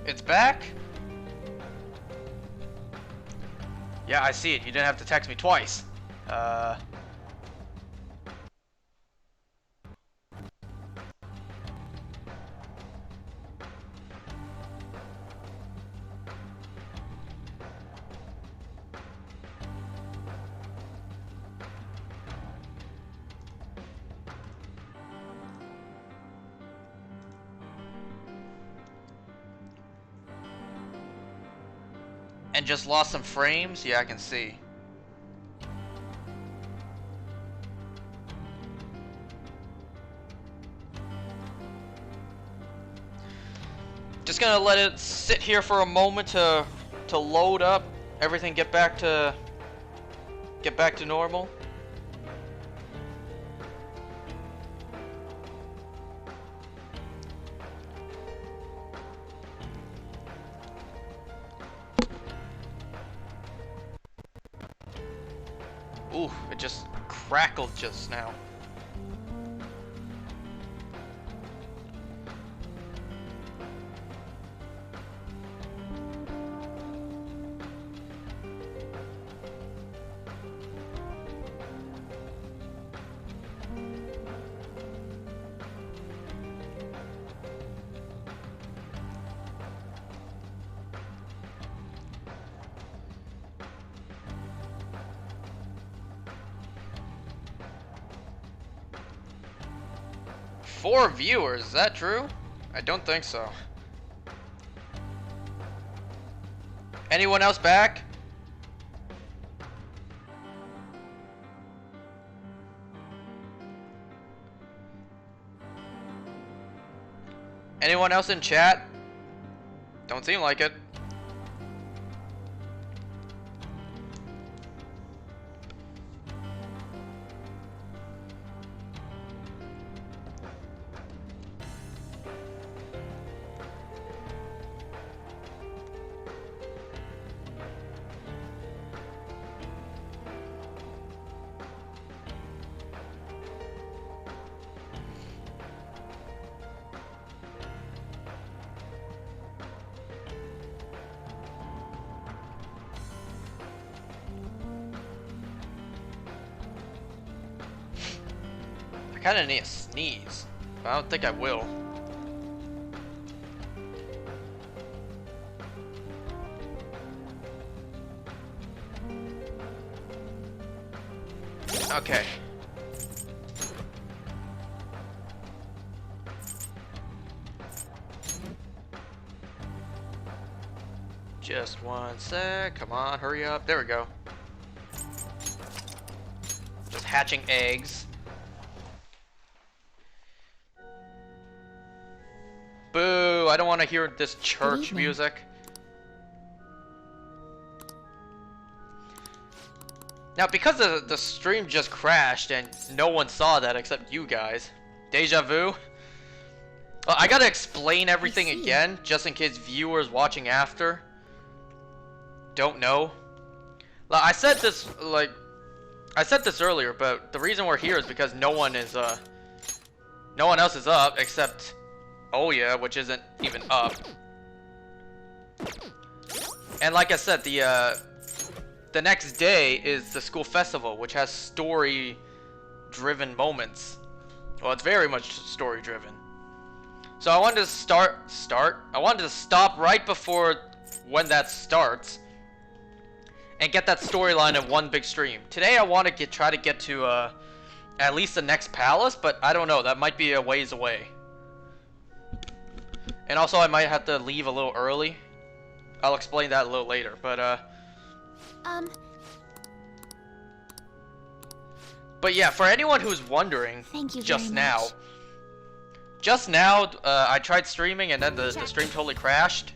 It's back? Yeah, I see it. You didn't have to text me twice. And just lost some frames? Yeah, I can see. Just gonna let it sit here for a moment to load up, everything get back to normal. Ooh, it just crackled just now. Four viewers, is that true? I don't think so. Anyone else back? Anyone else in chat? Don't seem like it. I kinda need a sneeze, but I don't think I will. Okay. Just one sec, come on, hurry up. There we go. Just hatching eggs. Boo, I don't want to hear this church music. Now, because the stream just crashed and no one saw that except you guys. Deja vu? Well, I gotta explain everything again, just in case viewers watching after don't know. Like, I said this earlier, but the reason we're here is because no one else is up except Oya, which isn't even up. And like I said, the next day is the school festival, which has story-driven moments. Well, it's very much story-driven. So I wanted to I wanted to stop right before when that starts and get that storyline in one big stream. Today I want to try to get to at least the next palace, but I don't know, that might be a ways away. And also I might have to leave a little early. I'll explain that a little later, but But yeah, for anyone who's wondering, just now, I tried streaming and then the stream totally crashed.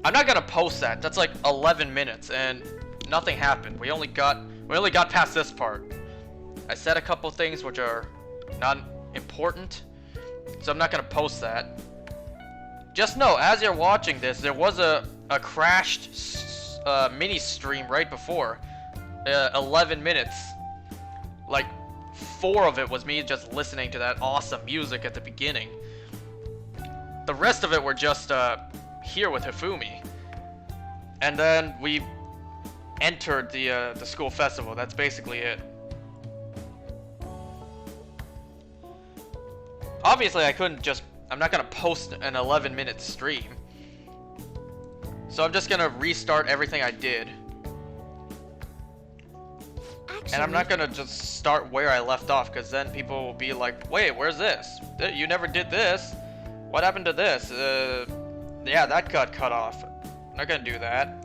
I'm not gonna post that. That's like 11 minutes and nothing happened. We only got past this part. I said a couple things which are not important, so I'm not gonna post that. Just know, as you're watching this, there was a crashed mini stream right before. 11 minutes. Like 4 of it was me just listening to that awesome music at the beginning. The rest of it were just here with Hifumi. And then we entered the school festival. That's basically it. Obviously, I'm not gonna post an 11-minute stream. So I'm just gonna restart everything I did. And I'm not gonna just start where I left off, because then people will be like, wait, where's this? You never did this. What happened to this? Yeah, that got cut off. I'm not gonna do that.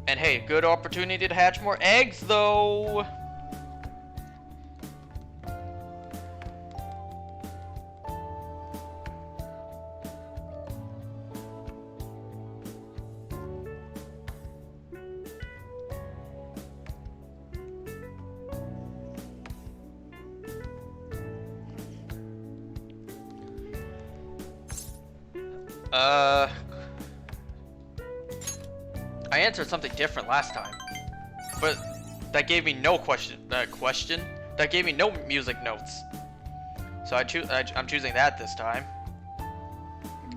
And hey, good opportunity to hatch more eggs, though. I answered something different last time, but that gave me no that gave me no music notes. So I'm choosing that this time.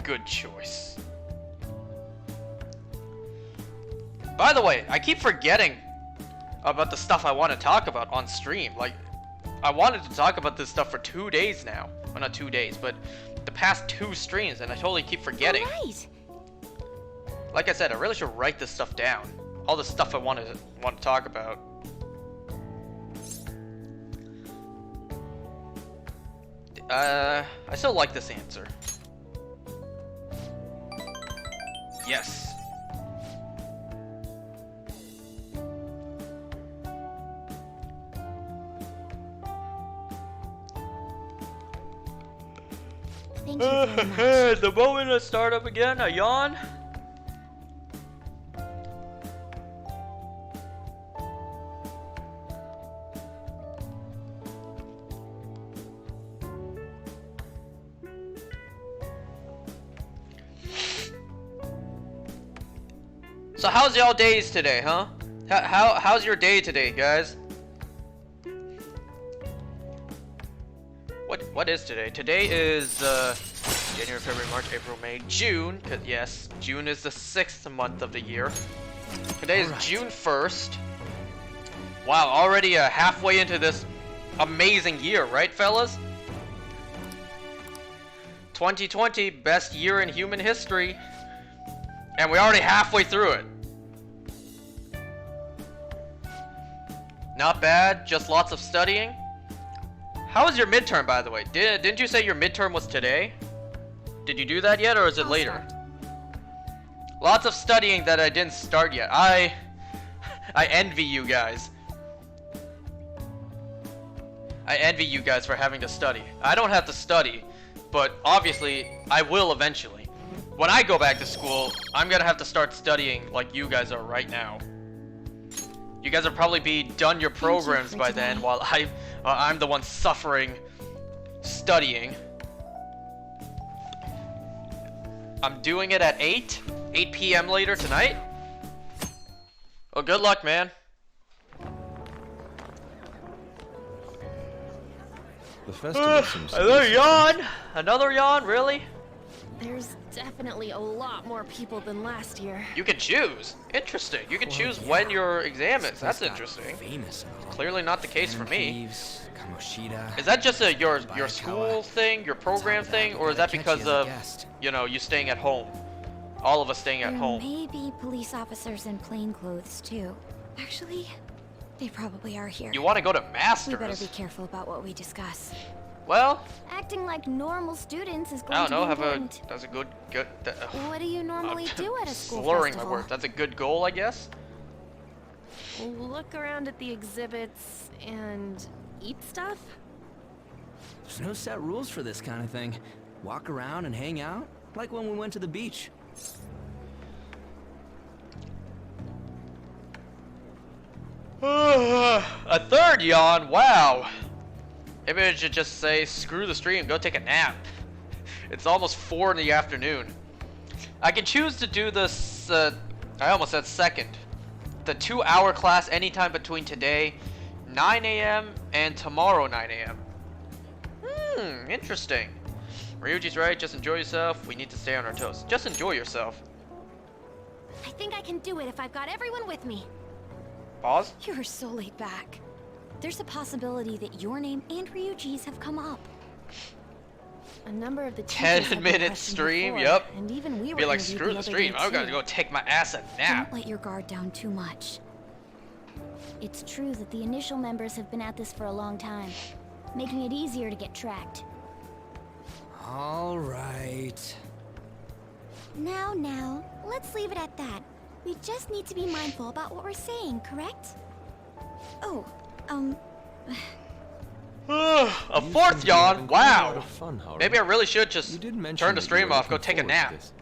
Good choice. By the way, I keep forgetting about the stuff I want to talk about on stream. Like, I wanted to talk about this stuff for 2 days now. Well, not 2 days, but the past 2 streams, and I totally keep forgetting. Right. Like I said, I really should write this stuff down. All the stuff I want to talk about. I still like this answer. Yes. Thank you very much. The moment I start up again, I yawn. So how's y'all days today, huh? How's your day today, guys? What is today? Today is January, February, March, April, May, June. 'Cause yes, June is the 6th month of the year. Today is June 1st. Wow, already halfway into this amazing year, right, fellas? 2020, best year in human history. And we're already halfway through it. Not bad, just lots of studying. How was your midterm, by the way? Didn't you say your midterm was today? Did you do that yet, or is it later? Lots of studying that I didn't start yet. I envy you guys. I envy you guys for having to study. I don't have to study, but obviously I will eventually. When I go back to school, I'm gonna have to start studying like you guys are right now. You guys will probably be done your programs by then, while I'm the one suffering studying. I'm doing it at 8 p.m. later tonight. Well, good luck, man. The festival seems to Another be yawn. Another yawn, really? There's definitely a lot more people than last year. You can choose. Interesting. You can choose when your exam is. That's interesting. famous. Clearly not the case for me. Caves, Kamoshida. Is that just your school thing, your program thing, or is that because of, you know, you staying at home? All of us staying at home. Maybe police officers in plain clothes too. Actually, they probably are here. You want to go to We Masters? better be careful about what we discuss. Well, Acting like normal students is going I don't know. to be important. That's a good. What do you normally do at a school Slurring festival? my words. That's a good goal, I guess. Look around at the exhibits and eat stuff? There's no set rules for this kind of thing. Walk around and hang out, like when we went to the beach. A third yawn. Wow. Maybe I should just say, screw the stream, go take a nap. It's almost 4 in the afternoon. I can choose to do this, I almost said second. The 2-hour class anytime between today, 9 a.m. and tomorrow 9 a.m. Interesting. Ryuji's right, just enjoy yourself. We need to stay on our toes. Just enjoy yourself. I think I can do it if I've got everyone with me. Pause? You're so laid back. There's a possibility that your name and Ryuji's have come up. A number of the 10-minute stream, yep. And even we were Be like, interviewed screw the other stream. day, I'm gonna too. go take my ass a nap. Don't let your guard down too much. It's true that the initial members have been at this for a long time, making it easier to get tracked. All right. Now, let's leave it at that. We just need to be mindful about what we're saying, correct? Oh, A You fourth seem to be yawn? having quite a lot Wow. of fun, Haru. Maybe I really should just You did mention turn the that you stream were off, go looking take a forward to nap. this.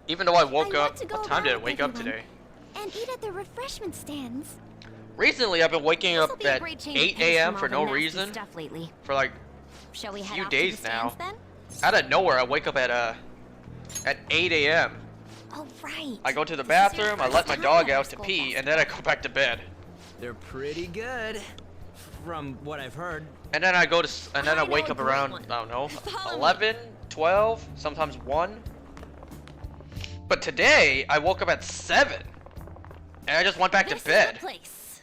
Even though I woke I want up. to go What time did I around with wake up everyone today? and eat at the refreshment stands. Recently, I've been waking This'll up be a at great change of 8 pace a.m. from for all no the nasty reason. Stuff lately. For like Shall we head few off days to the now. stands, out of nowhere, I wake up at 8 a.m. then? Oh, right. I go to the This is your bathroom, I first let my time dog at our out to school pee, fest. and then I go back to bed. They're pretty good, from what I've heard. And then I go to, and then I I know wake a up great around, one. I don't know, Follow me. 11, 12, sometimes 1. But today, I woke up at 7. And I just went back This to bed. is the place.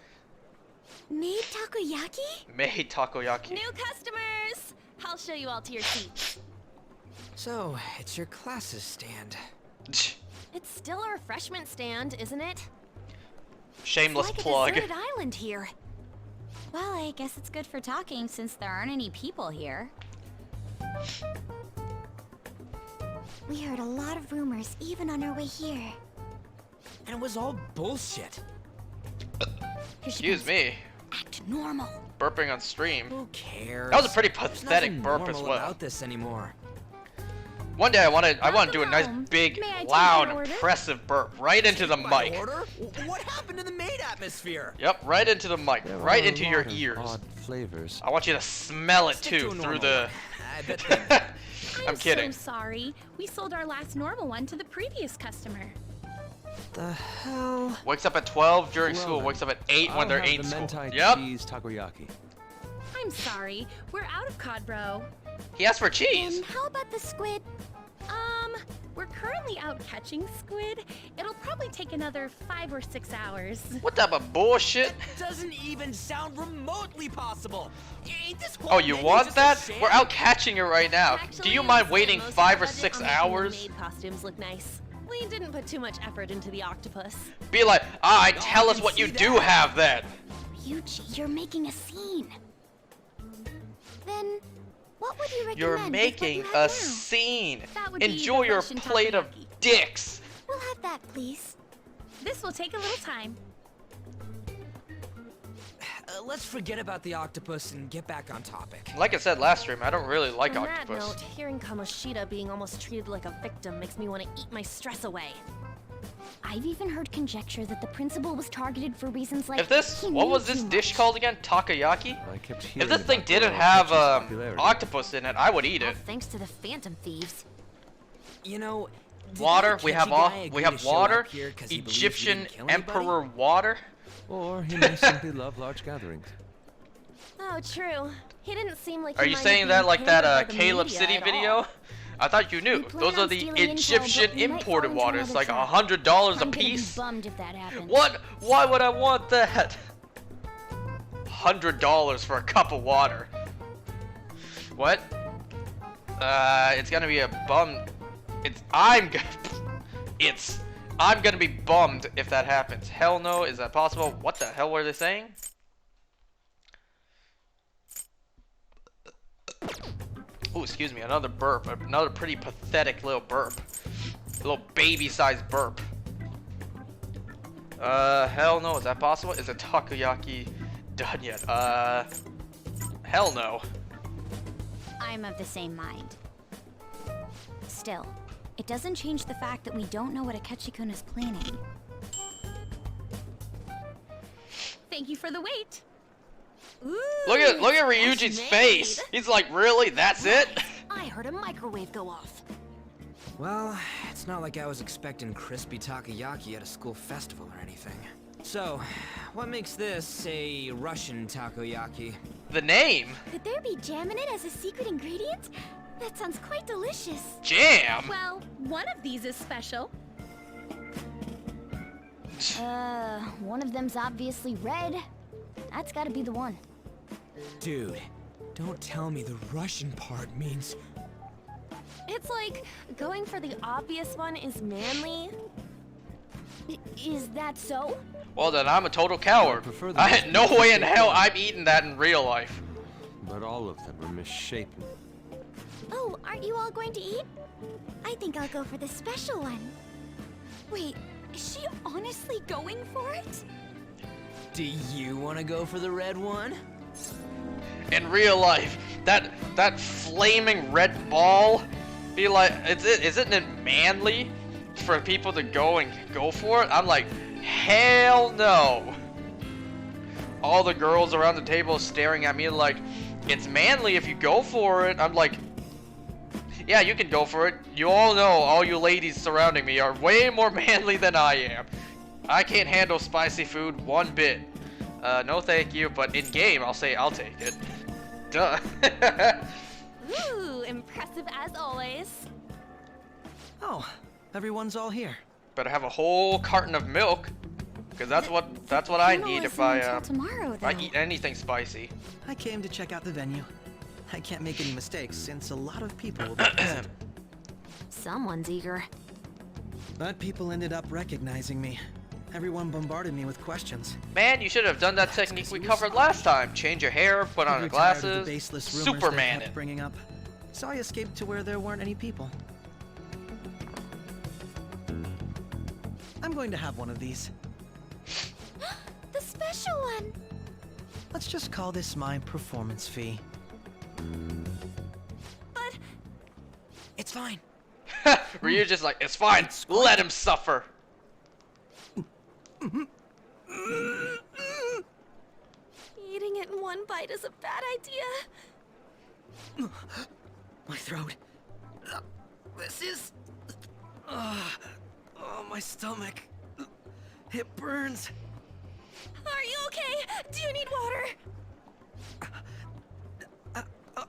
Made takoyaki? Made takoyaki. New customers! I'll show you all to your seats. So, it's your classes stand. It's still a refreshment stand, isn't it? Shameless It's like plug. a deserted island here. Well, I guess it's good for talking since there aren't any people here. We heard a lot of rumors even on our way here. And it was all bullshit. Excuse me. Act normal. Burping on stream. Who cares? That was a pretty There's pathetic nothing burp as normal well. about this anymore. One day I want to do a nice Welcome. big, May I take loud, your order? impressive burp right into the My mic. order? What happened to the maid atmosphere? Yep, right into the mic, There right are a into your lot of ears. odd flavors. I want you to smell it Stick to too a through normal the. one. I bet they I'm kidding. so sorry. We sold our last normal one to the previous customer. the hell? Wakes up at 12 during Well school. then, Wakes up at 8 when I'll they're have in the school. mentai Yep. cheese takoyaki. I'm sorry. We're out of cod, bro. He asked for cheese. And how about the squid? We're currently out catching squid. It'll probably take another 5 or 6 hours. What type of bullshit? Doesn't even sound remotely possible. Ain't this Oh, you menu want just a that? sham? We're out catching it right now. Do Actually, you we mind spent waiting most of 5 our or budget 6 on making the hours? maid costumes look nice. We didn't put too much effort into the octopus. Be like, alright, Oh, tell I us can what you see do that. have then. Ryuji, you're making a scene. Then, what would you recommend? You're with what making you have a now? scene. That would be Enjoy the your Russian plate of takoyaki. dicks. We'll have that, please. This will take a little time. Let's forget about the octopus and get back on topic. Like I said last stream, I don't really like On octopus. that note, hearing Kamoshida being almost treated like a victim makes me want to eat my stress away. I've even heard conjecture that the principal was targeted for reasons like If this, he what knew was this too dish much. called again? Takoyaki? I kept If hearing this thing about didn't the have Apache's popularity. octopus in it, I would eat All it. thanks to the Phantom Thieves. You know, did Water, that we Akechi have guy agree we to have show water. up here 'cause he believes we Egyptian didn't kill anybody? Emperor water. Or he may simply love large gatherings. Oh, true. He didn't seem like Are he you minded saying being that like that pampered by the Caleb media City at video? all. I thought you knew. We plan Those are on the stealing intel, Egyptian but we might imported fall into waters, another like trap. $100 a I'm gonna be piece. bummed if that happens. What? Why would I want that? $100 for a cup of water. What? It's gonna be a bum. I'm gonna be bummed if that happens. Hell no, is that possible? What the hell were they saying? Oh, excuse me, another burp. Another pretty pathetic little burp. A little baby-sized burp. Hell no, is that possible? Is a takoyaki done yet? Hell no. I'm of the same mind. Still, it doesn't change the fact that we don't know what Akechi-kun is planning. Thank you for the wait. Ooh, Look at Ryuji's made. face. He's like, really? That's it? I heard a microwave go off. Well, it's not like I was expecting crispy takoyaki at a school festival or anything. So, what makes this a Russian takoyaki? The name? Could there be jam in it as a secret ingredient? That sounds quite delicious. Jam? Well, one of these is special. One of them's obviously red. That's gotta be the one. Dude, don't tell me the Russian part means... It's like going for the obvious one is manly. Is that so? Well, then I'm a total coward. prefer the I had no most way in hell I'm eating that in real life. But all of them are misshapen. Oh, aren't you all going to eat? I think I'll go for the special one. Wait, is she honestly going for it? Do you want to go for the red one? In real life, that flaming red ball, be like, isn't it manly for people to go for it? I'm like, hell no. All the girls around the table staring at me like, it's manly if you go for it. I'm like, yeah, you can go for it. You all know, all you ladies surrounding me are way more manly than I am. I can't handle spicy food one bit. No thank you, but in game, I'll say I'll take it. Duh. Ooh, impressive as always. Oh, everyone's all here. Better have a whole carton of milk, because that's what I need if I tomorrow, if I eat anything spicy. I came to check out the venue. I can't make any mistakes since a lot of people will be present. Someone's eager. But people ended up recognizing me. Everyone bombarded me with questions. Man, you should have done that technique we covered last time. Change your hair, put on Grew the tired of glasses, the baseless rumors they Superman kept it. bringing up. So I escaped to where there weren't any people. I'm going to have one of these. The special one. Let's just call this my performance fee. But It's fine. Ryu's just like, it's fine, let him suffer. eating it in one bite is a bad idea. My throat. This is... oh, my stomach. It burns. Are you okay? Do you need water?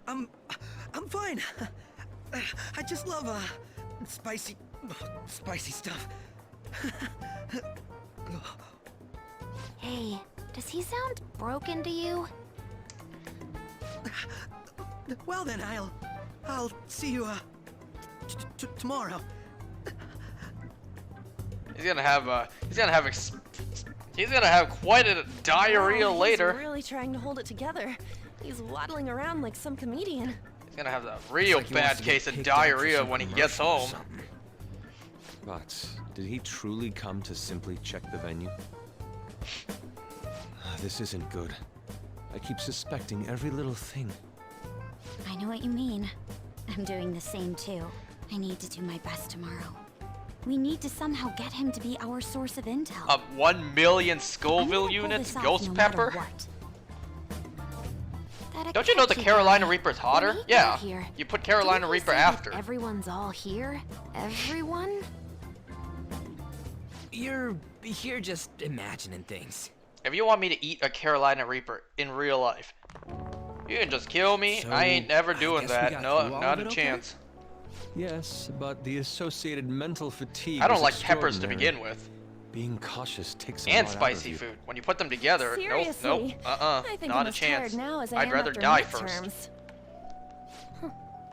I'm fine. I just love spicy stuff. Hey, does he sound broken to you? Well then, I'll see you tomorrow. He's gonna have quite a diarrhea Wow, later. He's really trying to hold it together. He's waddling around like some comedian. He's gonna have a real like he bad wants to get case of picked out for diarrhea some when he gets commercial or home. something. But did he truly come to simply check the venue? This isn't good. I keep suspecting every little thing. I know what you mean. I'm doing the same too. I need to do my best tomorrow. We need to somehow get him to be our source of intel. 1 million I'm Scoville gonna pull units, this off Ghost no matter Pepper. what. That Don't you know the Akechi Carolina guy, Reaper's when hotter? he got Yeah, here, you put Carolina didn't he Reaper say that after. Everyone's all here? Everyone? You're just imagining things. If you want me to eat a Carolina Reaper in real life, you can just kill me. So, I ain't never I doing guess we that. got No, through all not of a it okay? chance. Yes, but the associated mental fatigue I don't is like peppers to extraordinary. begin with. Being cautious takes a And lot out of spicy you. food. When you put them together, Seriously, nope, I think not I'm a as chance. tired now as I I'd am rather after die midterms. first.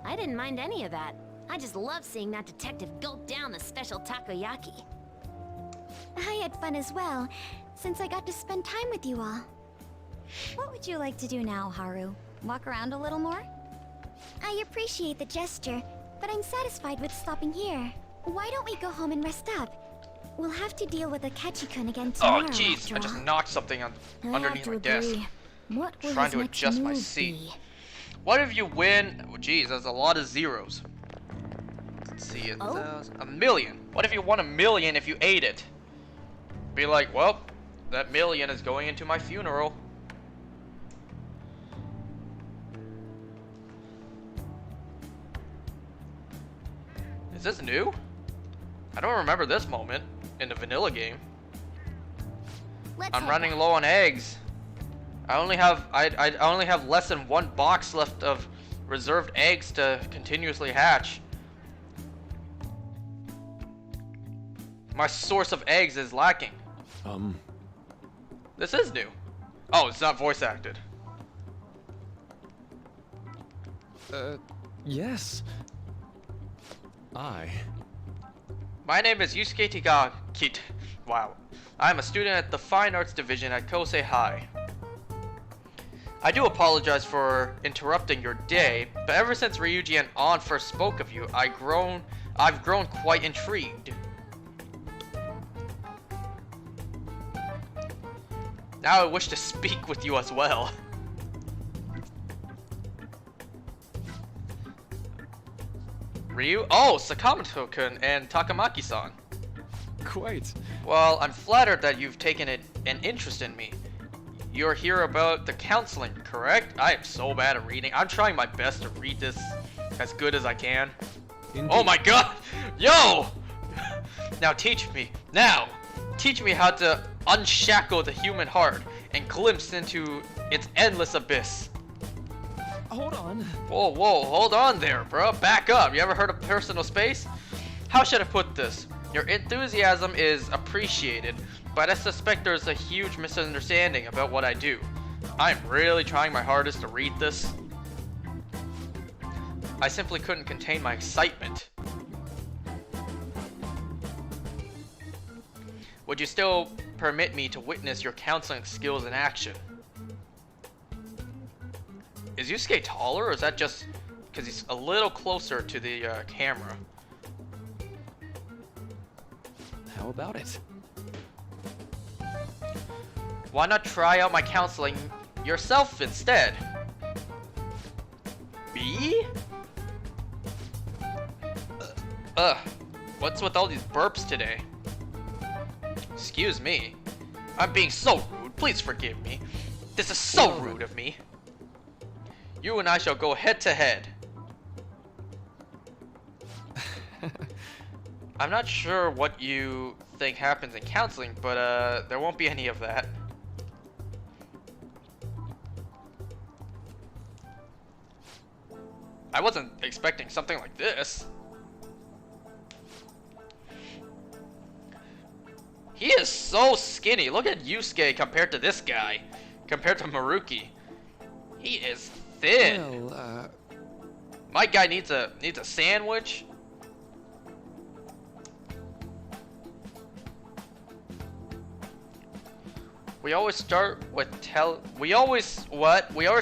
I didn't mind any of that. I just love seeing that detective gulp down the special takoyaki. I had fun as well, since I got to spend time with you all. What would you like to do now, Haru? Walk around a little more? I appreciate the gesture, but I'm satisfied with stopping here. Why don't we go home and rest up? We'll have to deal with Akechi-kun again tomorrow, Oh jeez, after I just all. knocked something underneath my desk. What will Trying his to next adjust my move seat. be? What if you win? Oh, geez, that's a lot of zeros. Let's see, a million. What if you won 1 million if you ate it? Be like, well, that million is going into my funeral. Is this new? I don't remember this moment in the vanilla game. Let's I'm head running back. low on eggs. I only have less than 1 box left of reserved eggs to continuously hatch. My source of eggs is lacking. This is new. Oh, it's not voice acted. Yes. My name is Yusuke Kit. Wow. I'm a student at the Fine Arts Division at Kosei High. I do apologize for interrupting your day, but ever since Ryuji and An first spoke of you, I've grown quite intrigued. Now I wish to speak with you as well. Ryu? Oh, Sakamoto-kun and Takamaki-san. Quite. Well, I'm flattered that you've taken an interest in me. You're here about the counseling, correct? I am so bad at reading. I'm trying my best to read this as good as I can. Indeed. Oh my god! Yo! Now teach me. Now! Teach me how to unshackle the human heart and glimpse into its endless abyss. Hold on. Whoa, whoa, hold on there, bro. Back up. You ever heard of personal space? How should I put this? Your enthusiasm is appreciated, but I suspect there's a huge misunderstanding about what I do. I'm really trying my hardest to read this. I simply couldn't contain my excitement. Would you still permit me to witness your counseling skills in action? Is Yusuke taller, or is that just because he's a little closer to the camera? How about it? Why not try out my counseling yourself instead? Me? What's with all these burps today? Excuse me. I'm being so rude. Please forgive me. This is so rude of me. You and I shall go head to head. I'm not sure what you think happens in counseling, but there won't be any of that. I wasn't expecting something like this. He is so skinny. Look at Yusuke compared to this guy. Compared to Maruki. He is thin. Well, My guy needs a sandwich. We always start with We always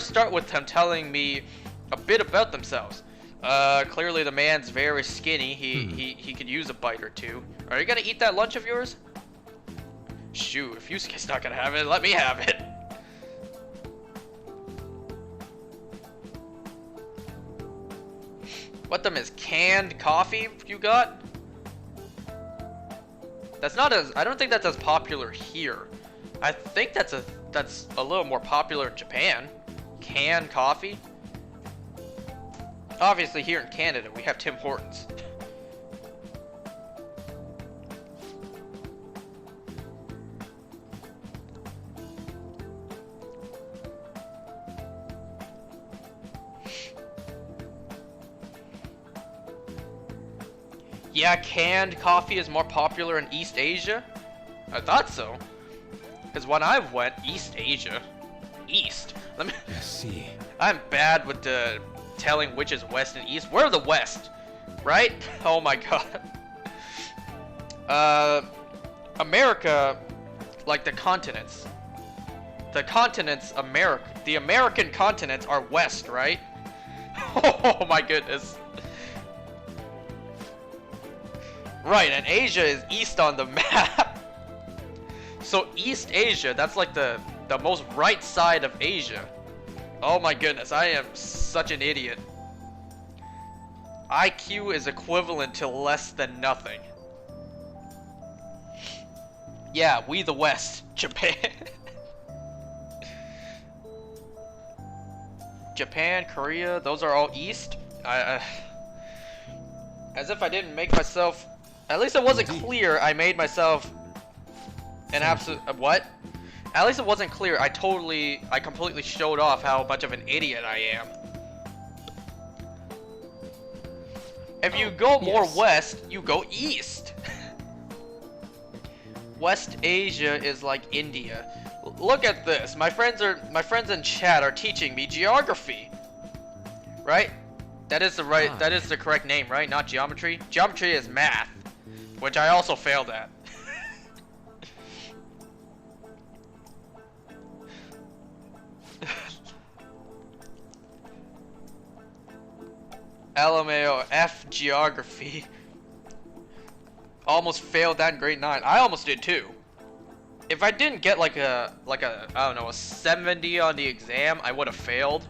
start with them telling me a bit about themselves. Clearly the man's very skinny. He could use a bite or two. Are you gonna eat that lunch of yours? Shoot, if Yusuke's not gonna have it, let me have it. What them is canned coffee you got? That's not as, I don't think that's as popular here. I think that's a little more popular in Japan. Canned coffee. Obviously here in Canada we have Tim Hortons. Yeah, canned coffee is more popular in East Asia? I thought so. Because when I went East Asia, let me see. I'm bad with the telling which is West and East. We're the West, right? Oh my god. America, like the continents. The American continents are West, right? Oh my goodness. Right, and Asia is east on the map. So East Asia, that's like the most right side of Asia. Oh my goodness, I am such an idiot. IQ is equivalent to less than nothing. Yeah, we the West. Japan. Japan, Korea, those are all East. As if I didn't make myself... At least it wasn't clear I made myself an absolute... what? At least it wasn't clear. I completely showed off how much of an idiot I am. If you go more west, you go east. West Asia is like India. Look at this. My friends in chat are teaching me geography. Right? That is the correct name, right? Not geometry. Geometry is math, which I also failed at. LMAO, F geography. Almost failed that in grade 9. I almost did too. If I didn't get like a I don't know, a 70 on the exam, I would have failed.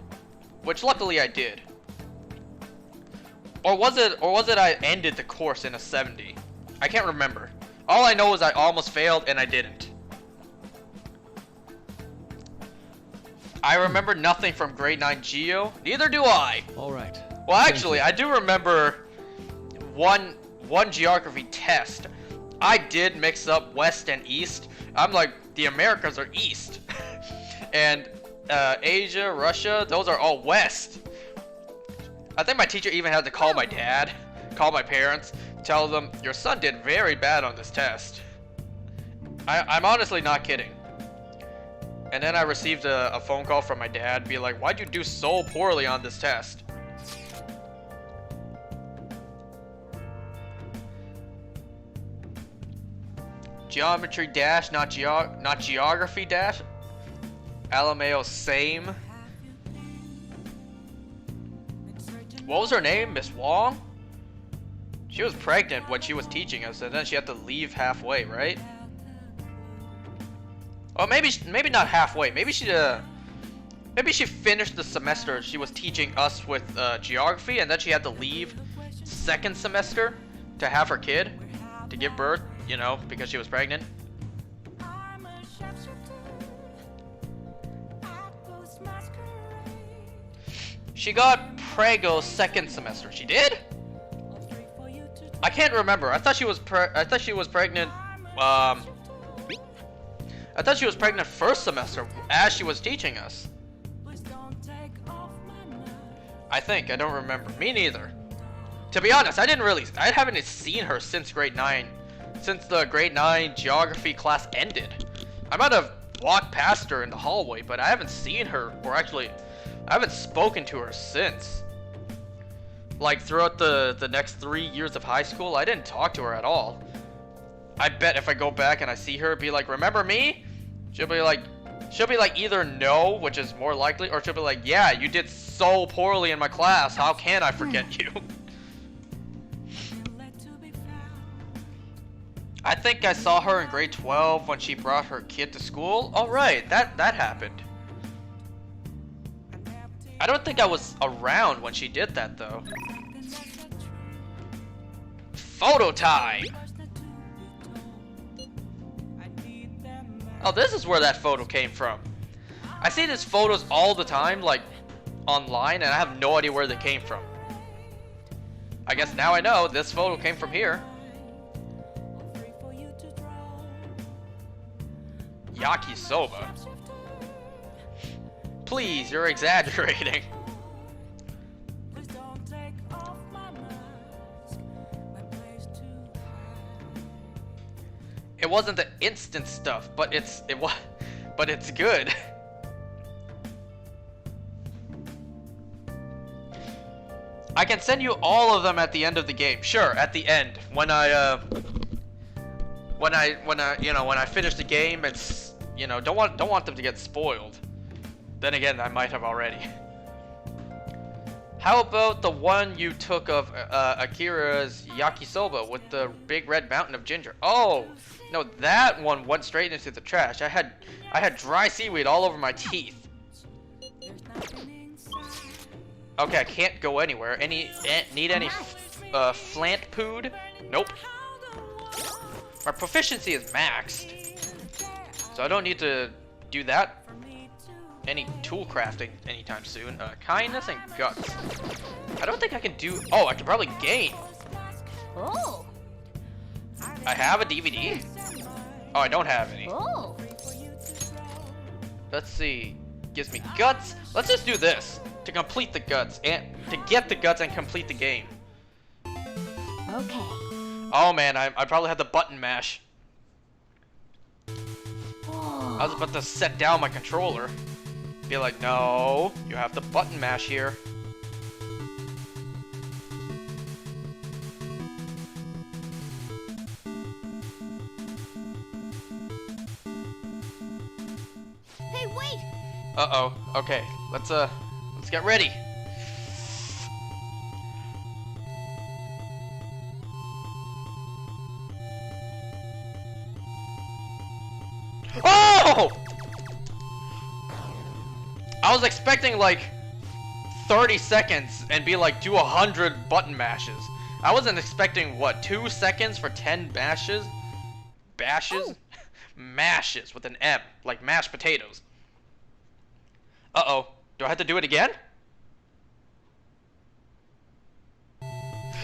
Which luckily I did. Or was it I ended the course in a 70? I can't remember. All I know is I almost failed and I didn't. I remember nothing from grade 9 Geo. Neither do I. All right. Well, actually, I do remember one geography test. I did mix up west and east. I'm like, the Americas are east. And Asia, Russia, those are all west. I think my teacher even had to call my dad, call my parents, tell them, your son did very bad on this test. I'm honestly not kidding. And then I received a phone call from my dad, be like, why'd you do so poorly on this test? Geometry dash, not geography dash. LMAO same. What was her name? Miss Wong? She was pregnant when she was teaching us, and then she had to leave halfway, right? Or maybe not halfway. Maybe she finished the semester she was teaching us with geography, and then she had to leave second semester to have her kid, to give birth, you know, because she was pregnant. She got prego second semester. She did? I can't remember. I thought she was pregnant. I thought she was pregnant first semester as she was teaching us. I think. I don't remember. Me neither. To be honest, I haven't seen her since grade 9. Since the grade 9 geography class ended. I might have walked past her in the hallway, but I haven't seen her, or actually, I haven't spoken to her since. Like, throughout the next 3 years of high school, I didn't talk to her at all. I bet if I go back and I see her, be like, remember me? She'll be like either no, which is more likely, or she'll be like, yeah, you did so poorly in my class, how can I forget you? I think I saw her in grade 12 when she brought her kid to school. Oh right, that happened. I don't think I was around when she did that though. Photo time! Oh, this is where that photo came from. I see these photos all the time, like, online, and I have no idea where they came from. I guess now I know this photo came from here. Yakisoba. Please, you're exaggerating. It wasn't the instant stuff, but it's good. I can send you all of them at the end of the game. Sure, at the end when I finish the game and don't want them to get spoiled. Then again, I might have already. How about the one you took of Akira's yakisoba with the big red mountain of ginger? Oh, no, that one went straight into the trash. I had dry seaweed all over my teeth. Okay, I can't go anywhere. Need any flant pood? Nope. My proficiency is maxed, so I don't need to do that. Any tool crafting anytime soon. Kindness and guts. I don't think I can do. Oh, I can probably gain. Oh. I have a DVD. Oh, I don't have any. Oh. let's see. Gives me guts. Let's just do this to complete the guts and to get the guts and complete the game. Okay. Oh man, I probably had the button mash. I was about to set down my controller. Be like, no, you have to button mash here. Hey, wait! Uh-oh. Okay, let's get ready. Oh! I was expecting like 30 seconds and be like do 100 button mashes. I wasn't expecting what, 2 seconds for 10 bashes? Bashes? Mashes with an M, like mashed potatoes. Uh-oh. Do I have to do it again?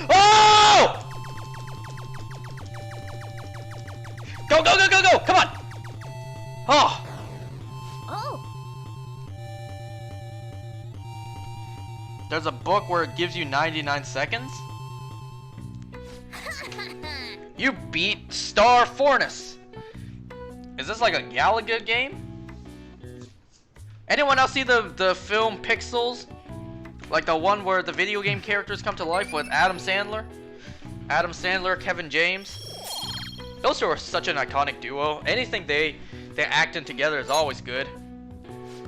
Oh! Go, go, go, go, go! Come on! Oh! Oh! There's a book where it gives you 99 seconds? You beat Star Fornus! Is this like a Galaga game? Anyone else see the film Pixels? Like the one where the video game characters come to life with Adam Sandler? Adam Sandler, Kevin James? Those two are such an iconic duo. Anything they act in together is always good.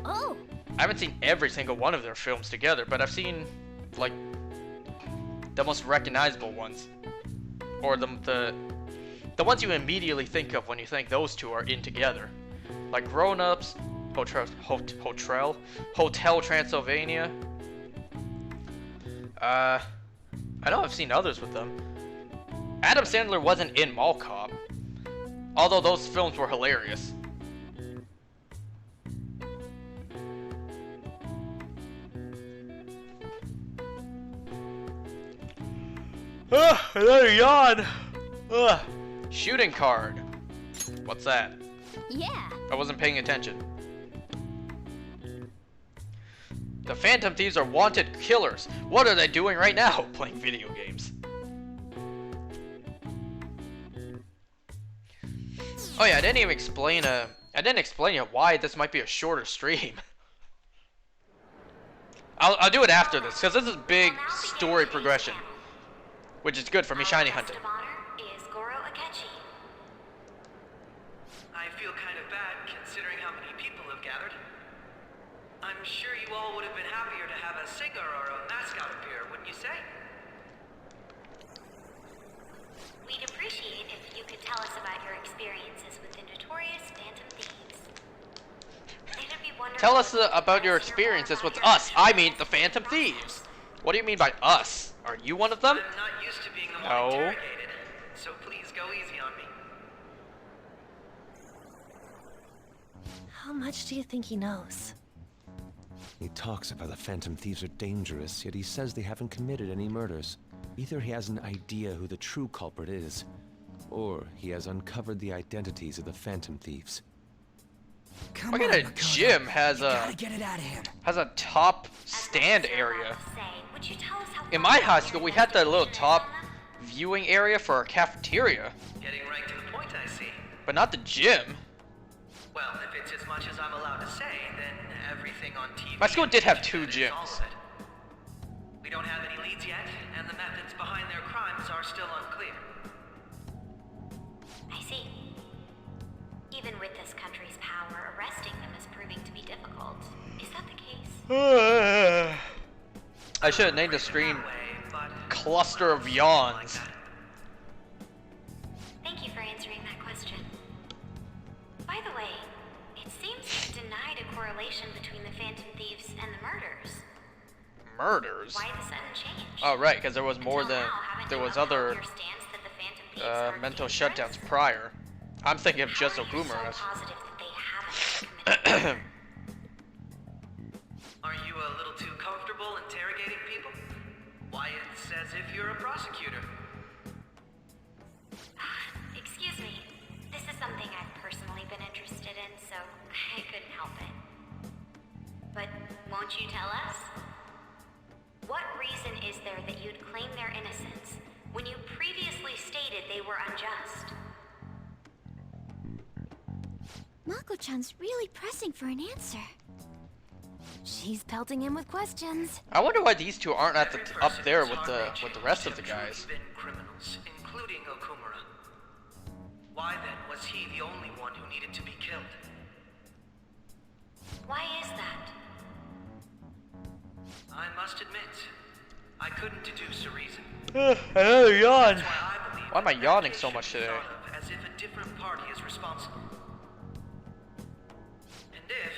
Oh! I haven't seen every single one of their films together, but I've seen like the most recognizable ones, or the ones you immediately think of when you think those two are in together, like Grown Ups, Hotel Transylvania. I know I've seen others with them. Adam Sandler wasn't in Mall Cop, although those films were hilarious. Another yawn. Shooting card. What's that? Yeah. I wasn't paying attention. The Phantom Thieves are wanted killers. What are they doing right now? Playing video games. Oh yeah, I didn't even explain yet why this might be a shorter stream. I'll do it after this, because this is big story progression, which is good for me shiny hunting. I feel kind of bad considering how many people have gathered. I'm sure you all would have been happier to have a singer or a mascot appear, wouldn't you say? We'd appreciate if you could tell us about your experiences with the notorious Phantom Thieves. It'd be wonderful. Tell us about your experiences with us. I mean the Phantom Thieves. What do you mean by us? Are you one of them? I'm not used to being the one No. interrogated, so please go easy on me. How much do you think he knows? He talks about the Phantom Thieves are dangerous, yet he says they haven't committed any murders. Either he has an idea who the true culprit is, or he has uncovered the identities of the Phantom Thieves. Come Look on, at a Makoto. gym has You a gotta get it out of him. top stand area. In my high school, we had that little top viewing area for our cafeteria, Getting right to the point, I see. but not the gym. Well, if it's as much as I'm allowed to say, then everything on TV... My school did have and 2 internet is all gyms. of it. We don't have any leads yet, and the methods behind their crimes are still unclear. I see. Even with this country's power, arresting them is proving to be difficult. Is that the case? I should have named the stream That way, but... Cluster of Yawns. Thank you for answering that question. By the way, it seems you've denied a correlation between the Phantom Thieves and the murders. Murders? Why the sudden change? Oh right, because there was more Until than now, haven't there you was upheld other your stance that the Phantom Thieves are mental dangerous? shutdowns prior. I'm thinking of How just are you Okuma. so positive that they haven't committed? Are you a little too comfortable interrogating people? Why, it's as if you're a prosecutor. Excuse me. This is something I've personally been interested in, so I couldn't help it. Won't you tell us? What reason is there that you'd claim their innocence when you previously stated they were unjust? Mako-chan's really pressing for an answer. She's pelting him with questions. I wonder why these two aren't at the Every up person there whose with heart the may rest change of the have guys. truly been criminals, including Okumura. Why then was he the only one who needed to be killed? Why is that? I must admit, I couldn't deduce a reason. Another yawn. That's why I believe Why am I that yawning case so should much be today? thought of as if a different party is responsible. And if,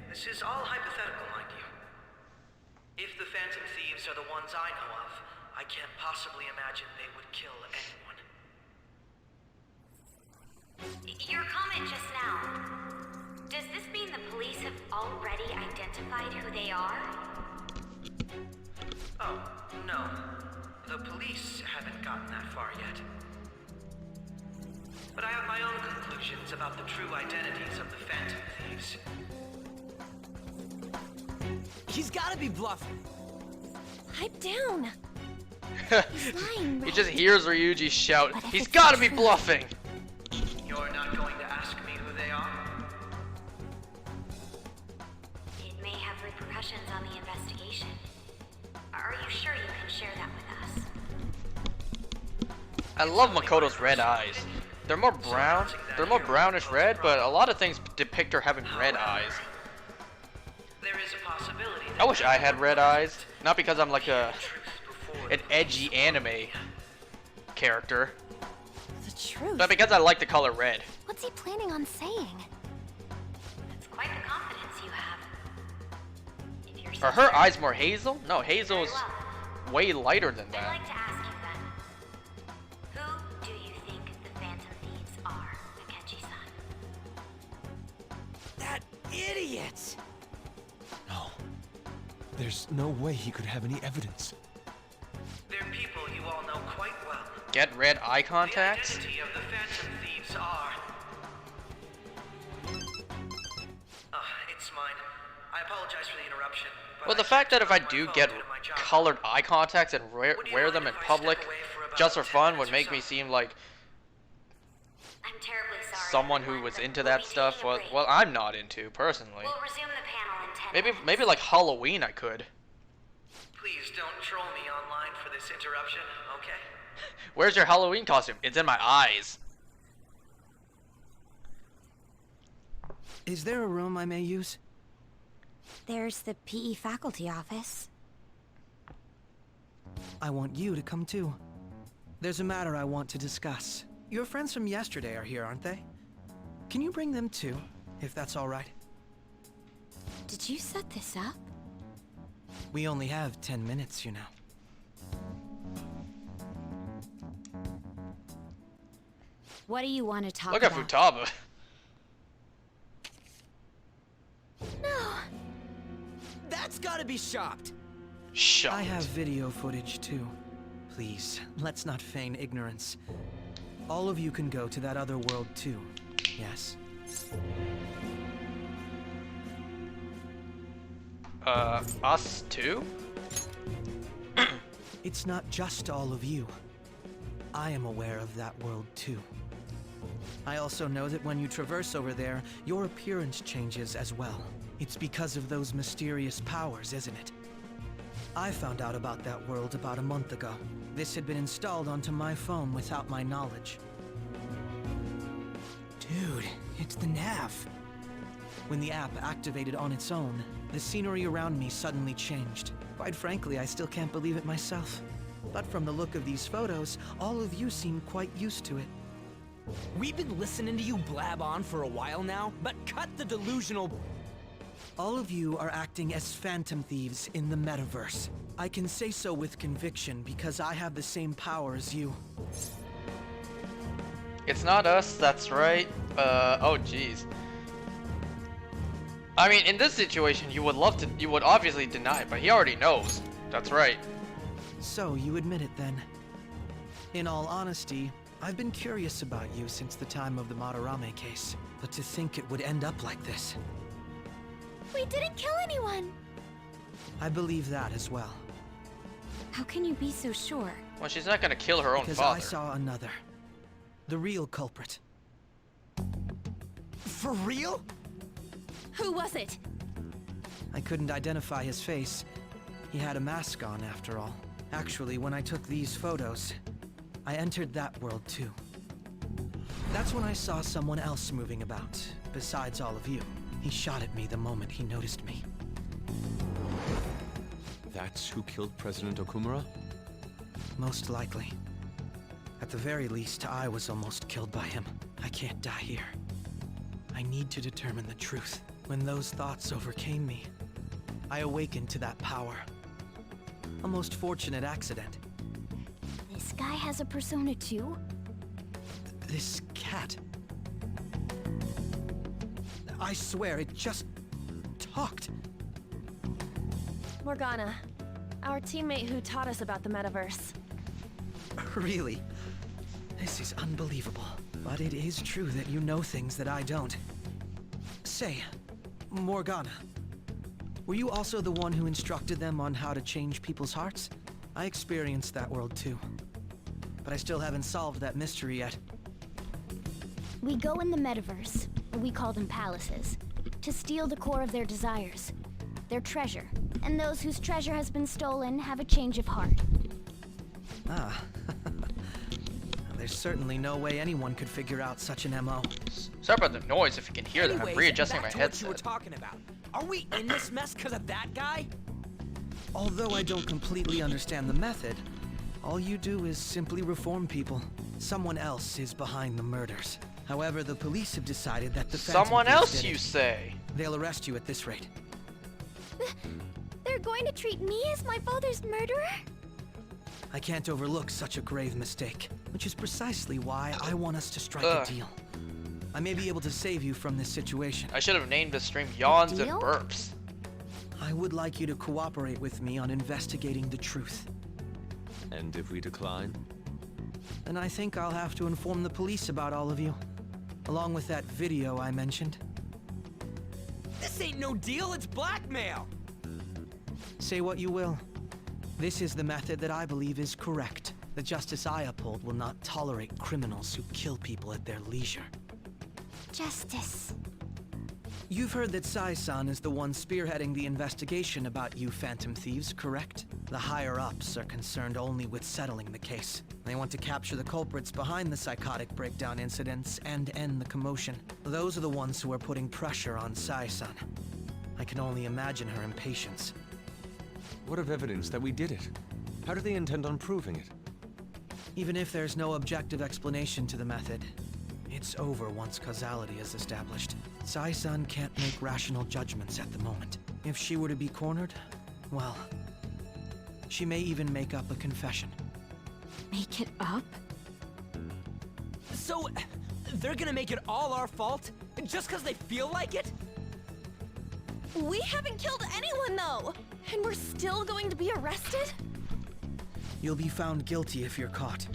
this is all hypothetical, mind you, if the Phantom Thieves are the ones I know of, I can't possibly imagine they would kill anyone. Your comment just now. Does this mean the police have already identified who they are? Oh, no. The police haven't gotten that far yet. But I have my own conclusions about the true identities of the Phantom Thieves. He's gotta be bluffing. Pipe down. He's lying, He right? just hears Ryuji shout, What if "He's it's got to the be truth?" bluffing!" You're not going to ask me who they are? It may have repercussions on the investigation. Are you sure you can share that with us? I love Makoto's red eyes. They're more brown. They're more brownish red, but a lot of things depict her having red eyes. There is a possibility that I wish I had red eyes. Not because I'm like the truth before an the edgy police anime character, The truth. but because I like the color red. What's he planning on saying? That's quite the confidence you have. If you're Are so her sure- eyes more hazel? No, hazel's Very well. way lighter than I'd that. like to ask you then. Who do you think the Phantom Thieves are, Akechi-san? That idiot! No. There's no way he could have any evidence. They're people you all know quite well. Get red eye contacts? The identity of the Phantom Thieves are... it's mine. I apologize for the interruption. but Well, the I fact that if I can't do turn my get phone due to my job. colored eye contacts and wear Would you them mind in if I public step away for about just for 10 fun would minutes or make me so? seem like I'm terribly sorry. someone who everyone, was but into we'll that be stuff. taking a break. Well, I'm not into personally. We'll resume the panel in 10 minutes. Maybe like Halloween I could. Please don't troll me online for this interruption, okay? Where's your Halloween costume? It's in my eyes. Is there a room I may use? There's the PE faculty office. I want you to come too. There's a matter I want to discuss. Your friends from yesterday are here, aren't they? Can you bring them too, if that's all right? Did you set this up? We only have 10 minutes, you know. What do you want to talk Look at about? Futaba. No. That's gotta be shocked. Shut. I have video footage too. Please, let's not feign ignorance. All of you can go to that other world too. Yes? Us too? It's not just all of you. I am aware of that world too. I also know that when you traverse over there, your appearance changes as well. It's because of those mysterious powers, isn't it? I found out about that world about a month ago. This had been installed onto my phone without my knowledge. Dude, it's the nav. When the app activated on its own, the scenery around me suddenly changed. Quite frankly, I still can't believe it myself. But from the look of these photos, all of you seem quite used to it. We've been listening to you blab on for a while now, but cut the delusional... All of you are acting as Phantom Thieves in the metaverse. I can say so with conviction because I have the same power as you. It's not us, that's right. Oh jeez. I mean, in this situation, you would obviously deny it, but he already knows. That's right. So you admit it then. In all honesty, I've been curious about you since the time of the Madarame case. But to think it would end up like this. We didn't kill anyone. I believe that as well. How can you be so sure? Well, she's not gonna kill her own Because father. I saw another. The real culprit. For real? Who was it? I couldn't identify his face. He had a mask on, after all. Actually, when I took these photos, I entered that world too. That's when I saw someone else moving about, besides all of you. He shot at me the moment he noticed me. That's who killed President Okumura? Most likely. At the very least, I was almost killed by him. I can't die here. I need to determine the truth. When those thoughts overcame me, I awakened to that power. A most fortunate accident. This guy has a persona too? This cat. I swear, it just talked. Morgana, our teammate who taught us about the metaverse. Really? This is unbelievable. But it is true that you know things that I don't. Say, Morgana, were you also the one who instructed them on how to change people's hearts? I experienced that world too. But I still haven't solved that mystery yet. We go in the metaverse, we call them palaces, to steal the core of their desires, their treasure. And those whose treasure has been stolen have a change of heart. Ah. There's certainly no way anyone could figure out such an MO. Sorry about the noise if you can hear that. I'm Anyways, readjusting back my to what you were headset. talking about. Are we in this mess because of that guy? Although I don't completely understand the method, all you do is simply reform people. Someone else is behind the murders. However, the police have decided that the Phantom Someone Thieves else, did you it. say? They'll arrest you at this rate. They're going to treat me as my father's murderer? I can't overlook such a grave mistake, which is precisely why I want us to strike Ugh. a deal. I may be able to save you from this situation. I should have named the stream Yawns and Deal? Burps. I would like you to cooperate with me on investigating the truth. And if we decline? And I think I'll have to inform the police about all of you, along with that video I mentioned. This ain't no deal, it's blackmail! Say what you will. This is the method that I believe is correct. The justice I uphold will not tolerate criminals who kill people at their leisure. Justice. You've heard that Sai-san is the one spearheading the investigation about you Phantom Thieves, correct? The higher-ups are concerned only with settling the case. They want to capture the culprits behind the psychotic breakdown incidents and end the commotion. Those are the ones who are putting pressure on Sai-san. I can only imagine her impatience. What of evidence that we did it? How do they intend on proving it? Even if there's no objective explanation to the method, it's over once causality is established. Sai-san can't make rational judgments at the moment. If she were to be cornered, well, she may even make up a confession. Make it up? So, they're gonna make it all our fault? Just because they feel like it? We haven't killed anyone though! And we're still going to be arrested? You'll be found guilty if you're caught,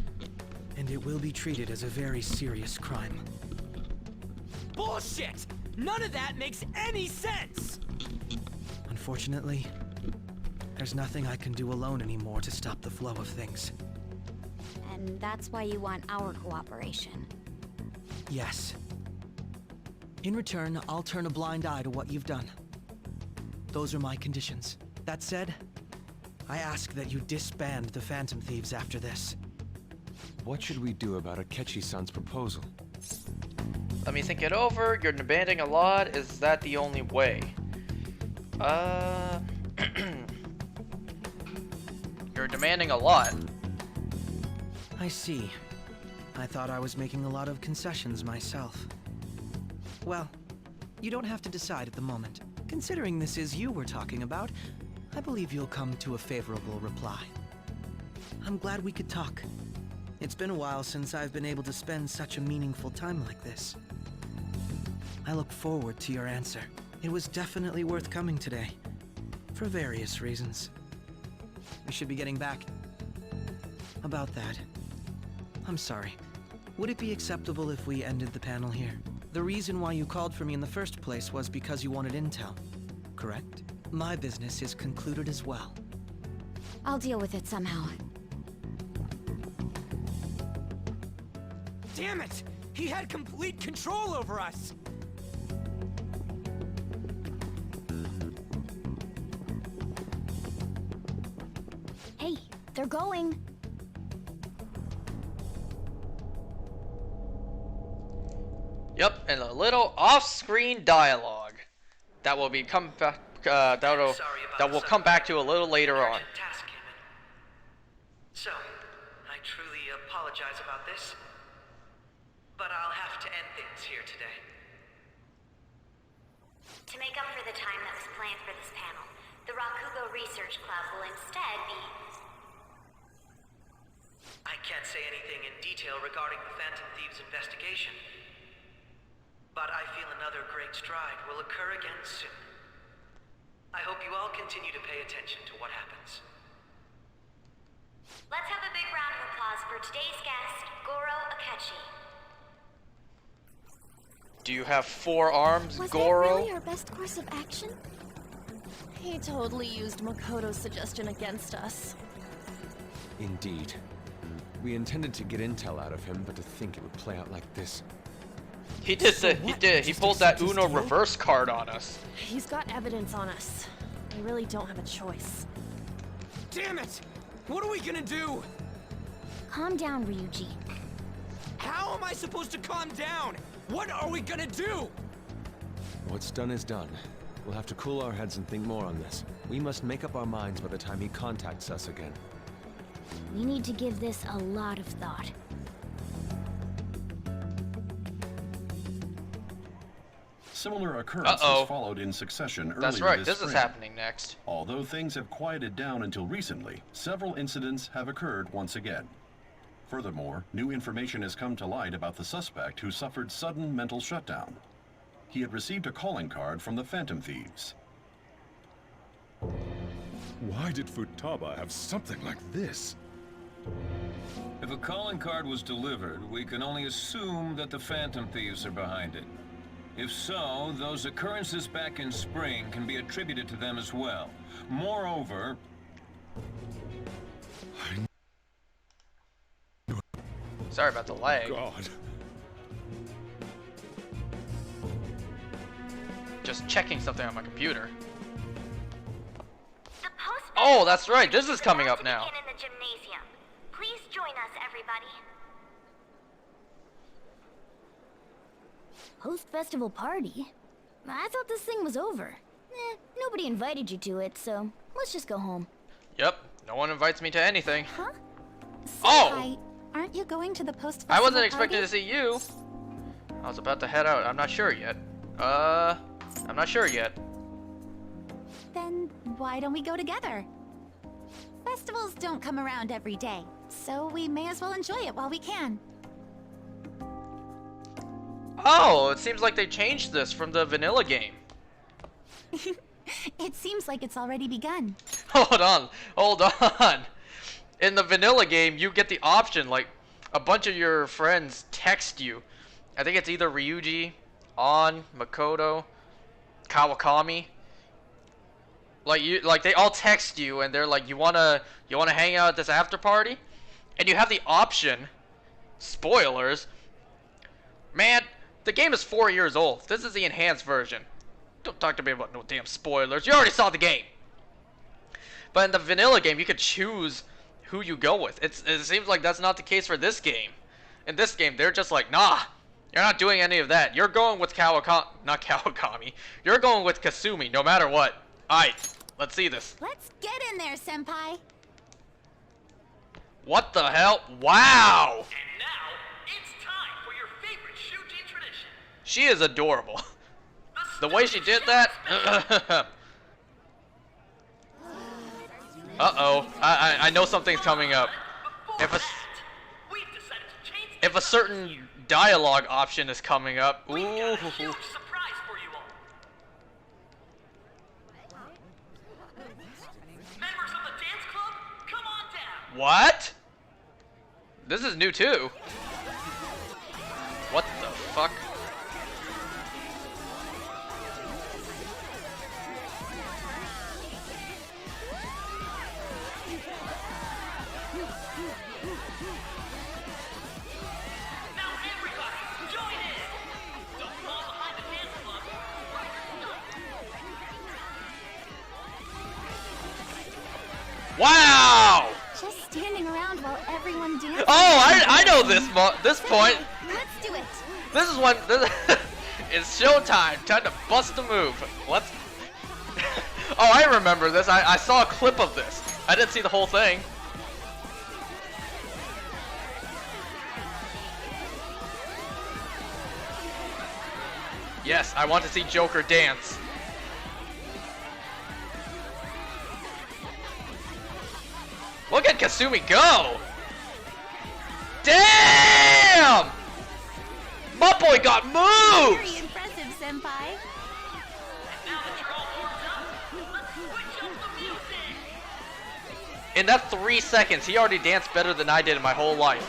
and it will be treated as a very serious crime. Bullshit! None of that makes any sense! Unfortunately, there's nothing I can do alone anymore to stop the flow of things. And that's why you want our cooperation. Yes. In return, I'll turn a blind eye to what you've done. Those are my conditions. That said, I ask that you disband the Phantom Thieves after this. What should we do about Akechi-san's proposal? Let me think it over. You're demanding a lot. Is that the only way? You're demanding a lot. I see. I thought I was making a lot of concessions myself. Well, you don't have to decide at the moment. Considering this is you we're talking about, I believe you'll come to a favorable reply. I'm glad we could talk. It's been a while since I've been able to spend such a meaningful time like this. I look forward to your answer. It was definitely worth coming today, for various reasons. We should be getting back. About that, I'm sorry. Would it be acceptable if we ended the panel here? The reason why you called for me in the first place was because you wanted intel, correct? My business is concluded as well. I'll deal with it somehow. Damn it! He had complete control over us! Hey, they're going. Yep, and a little off-screen dialogue that will become back. That will come back to a little later on. Urgent task came in. So, I truly apologize about this, but I'll have to end things here today. To make up for the time that was planned for this panel, the Rakugo Research Club will instead be... I can't say anything in detail regarding the Phantom Thieves investigation, but I feel another great stride will occur again soon. I hope you all continue to pay attention to what happens. Let's have a big round of applause for today's guest, Goro Akechi. Do you have 4 arms, Was Goro? that really our best course of action? He totally used Makoto's suggestion against us. Indeed. We intended to get intel out of him, but to think it would play out like this. He did. He Just pulled that accept his Uno deal? reverse card on us. He's got evidence on us. We really don't have a choice. Damn it! What are we gonna do? Calm down, Ryuji. How am I supposed to calm down? What are we gonna do? What's done is done. We'll have to cool our heads and think more on this. We must make up our minds by the time he contacts us again. We need to give this a lot of thought. Similar occurrences Uh-oh. followed in succession earlier That's right. this This is spring. happening next. Although things have quieted down until recently, several incidents have occurred once again. Furthermore, new information has come to light about the suspect who suffered sudden mental shutdown. He had received a calling card from the Phantom Thieves. Why did Futaba have something like this? If a calling card was delivered, we can only assume that the Phantom Thieves are behind it. If so, those occurrences back in spring can be attributed to them as well. Moreover... Sorry about the lag. God. Just checking something on my computer. The post Oh, that's right. This is coming up now. begin in the gymnasium. Please join us, everybody. Post-festival party? I thought this thing was over. Nobody invited you to it, so let's just go home. Yep. No one invites me to anything. Huh? Oh! Aren't you going to the post I wasn't expecting to see you. I was about to head out. I'm not sure yet. I'm not sure yet. Then why don't we go together? Festivals don't come around every day, so we may as well enjoy it while we can. Oh, it seems like they changed this from the vanilla game. It seems like it's already begun. Hold on. In the vanilla game, you get the option, like, a bunch of your friends text you. I think it's either Ryuji, An, Makoto, Kawakami. Like they all text you and they're like, you wanna hang out at this after party? And you have the option, spoilers, man, the game is 4 years old. This is the enhanced version. Don't talk to me about no damn spoilers. You already saw the game. But in the vanilla game, you could choose who you go with. It seems like that's not the case for this game. In this game, they're just like, nah, you're not doing any of that. You're going with not Kawakami. You're going with Kasumi, no matter what. Alright, let's see this. Let's get in there, Senpai. What the hell? Wow! And now, it's time for your favorite Shuji tradition. She is adorable. The way she did that. Uh-oh. I know something's coming up. If a certain dialogue option is coming up. Ooh. Huge surprise for you all. Members of the dance club, come on down. What? This is new too. What the fuck? dancing. I know this point. Let's do it. This is when it's showtime. Time to bust a move. Let's. Oh, I remember this. I saw a clip of this. I didn't see the whole thing. Yes, I want to see Joker dance. Look at Kasumi go! Damn! My boy got moves! Very impressive, Senpai. In that 3 seconds, he already danced better than I did in my whole life.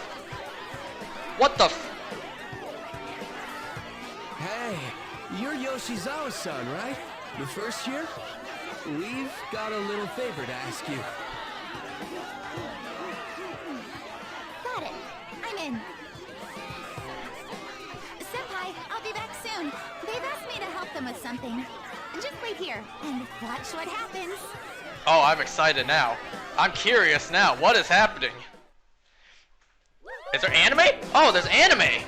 What the f- Hey, you're Yoshizawa-san, right? The first year? We've got a little favor to ask you. Got it. I'm in. Senpai, I'll be back soon. They've asked me to help them with something. Just wait here and watch what happens. Oh, I'm excited now. I'm curious now. What is happening? Is there anime? Oh, there's anime!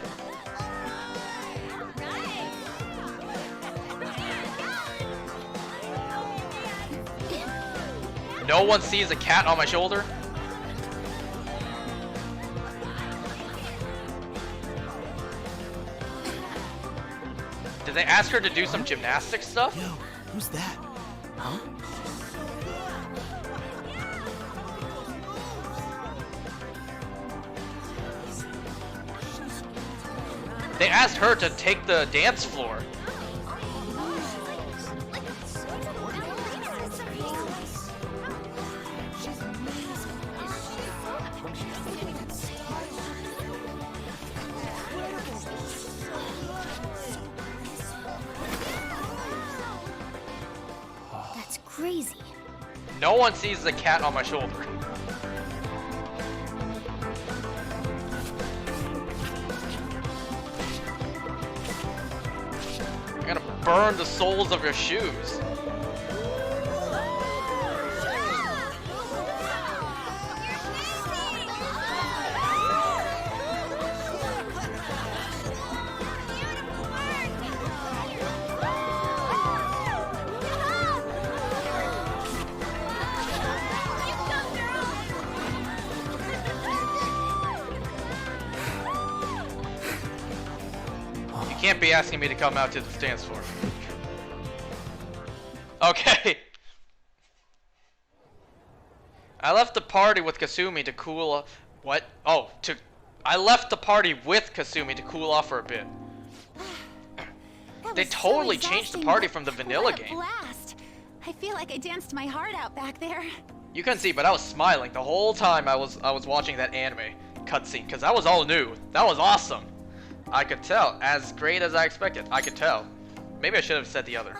No one sees a cat on my shoulder? Did they ask her to do some gymnastics stuff? Yo, who's that? Huh? They asked her to take the dance floor. That's crazy. No one sees the cat on my shoulder. I'm gonna burn the soles of your shoes. You can't be asking me to come out to the dance floor. Okay. I left the party with Kasumi to cool. What? Oh, I left the party with Kasumi to cool off for a bit. They totally changed the party from the vanilla game. Blast! I feel like I danced my heart out back there. You couldn't see, but I was smiling the whole time I was watching that anime cutscene because that was all new. That was awesome. I could tell, as great as I expected. I could tell. Maybe I should have said the other.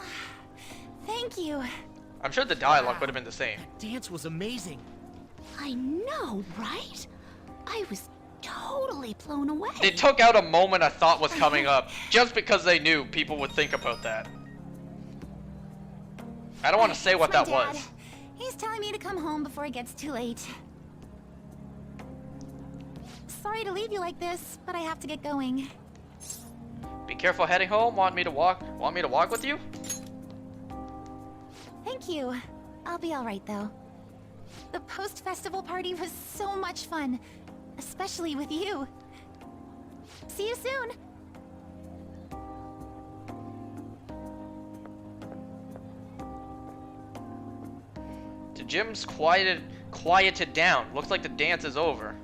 Thank you. I'm sure the dialogue would have been the same. Dance was amazing. I know, right? I was totally blown away. They took out a moment I thought was coming up just because they knew people would think about that. I don't want to say what that was. He's telling me to come home before it gets too late. Sorry to leave you like this, but I have to get going. Be careful heading home. Want me to walk with you? Thank you. I'll be all right though. The post-festival party was so much fun, especially with you. See you soon. The gym's quieted down. Looks like the dance is over.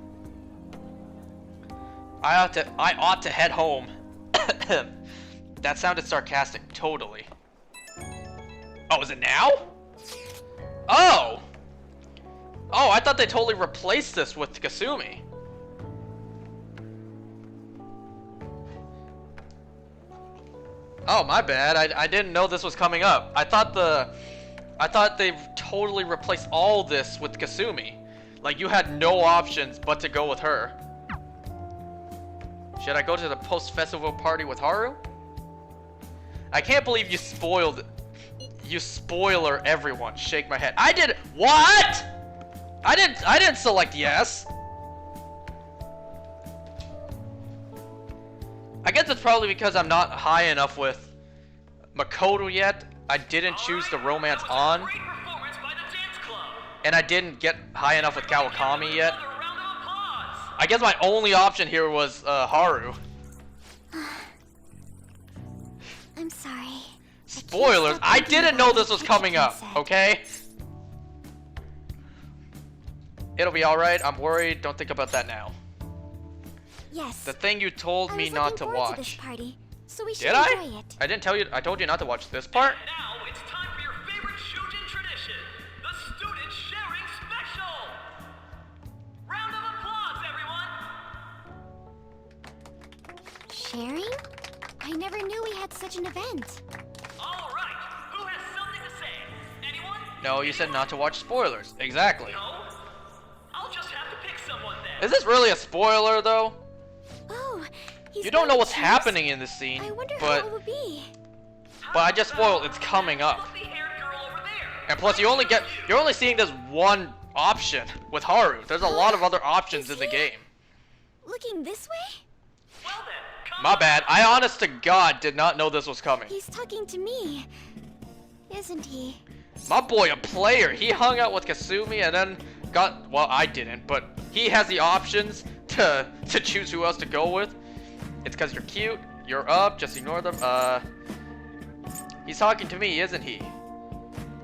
I ought to head home. That sounded sarcastic. Totally. Oh, is it now? Oh! Oh, I thought they totally replaced this with Kasumi. Oh, my bad. I didn't know this was coming up. I thought they totally replaced all this with Kasumi. Like, you had no options but to go with her. Should I go to the post-festival party with Haru? I can't believe you spoiled it. You spoiler everyone. Shake my head. I did what? I didn't select yes. guess it's probably because I'm not high enough with Makoto yet. I didn't choose the romance on. And I didn't get high enough with Kawakami yet. I guess my only option here was Haru. I'm sorry. Spoilers, I didn't know this was coming up, okay? It'll be alright, I'm worried, don't think about that now. Yes. The thing you told me not to watch. To this party, so we should Did I? enjoy it. I didn't tell you, I told you not to watch this part? Now it's time for your favorite Shujin tradition, the Student Sharing Special! Round of applause, everyone! Sharing? I never knew we had such an event. All right, who has something to say? Anyone? No, you said not to watch spoilers. Exactly. No? I'll just have to pick someone then. Is this really a spoiler, though? Oh, he's You don't know got what's juice. happening in this scene, I wonder but how it would be. I just spoiled it's coming up. And plus, you're only seeing this one option with Haru. There's a lot of other options in the game. Looking this way? Well then, My bad. I honest to God did not know this was coming. He's talking to me. Isn't he? My boy, a player. He hung out with Kasumi and then got, well, I didn't, but he has the options to choose who else to go with. It's because you're cute, you're up, just ignore them. He's talking to me, isn't he?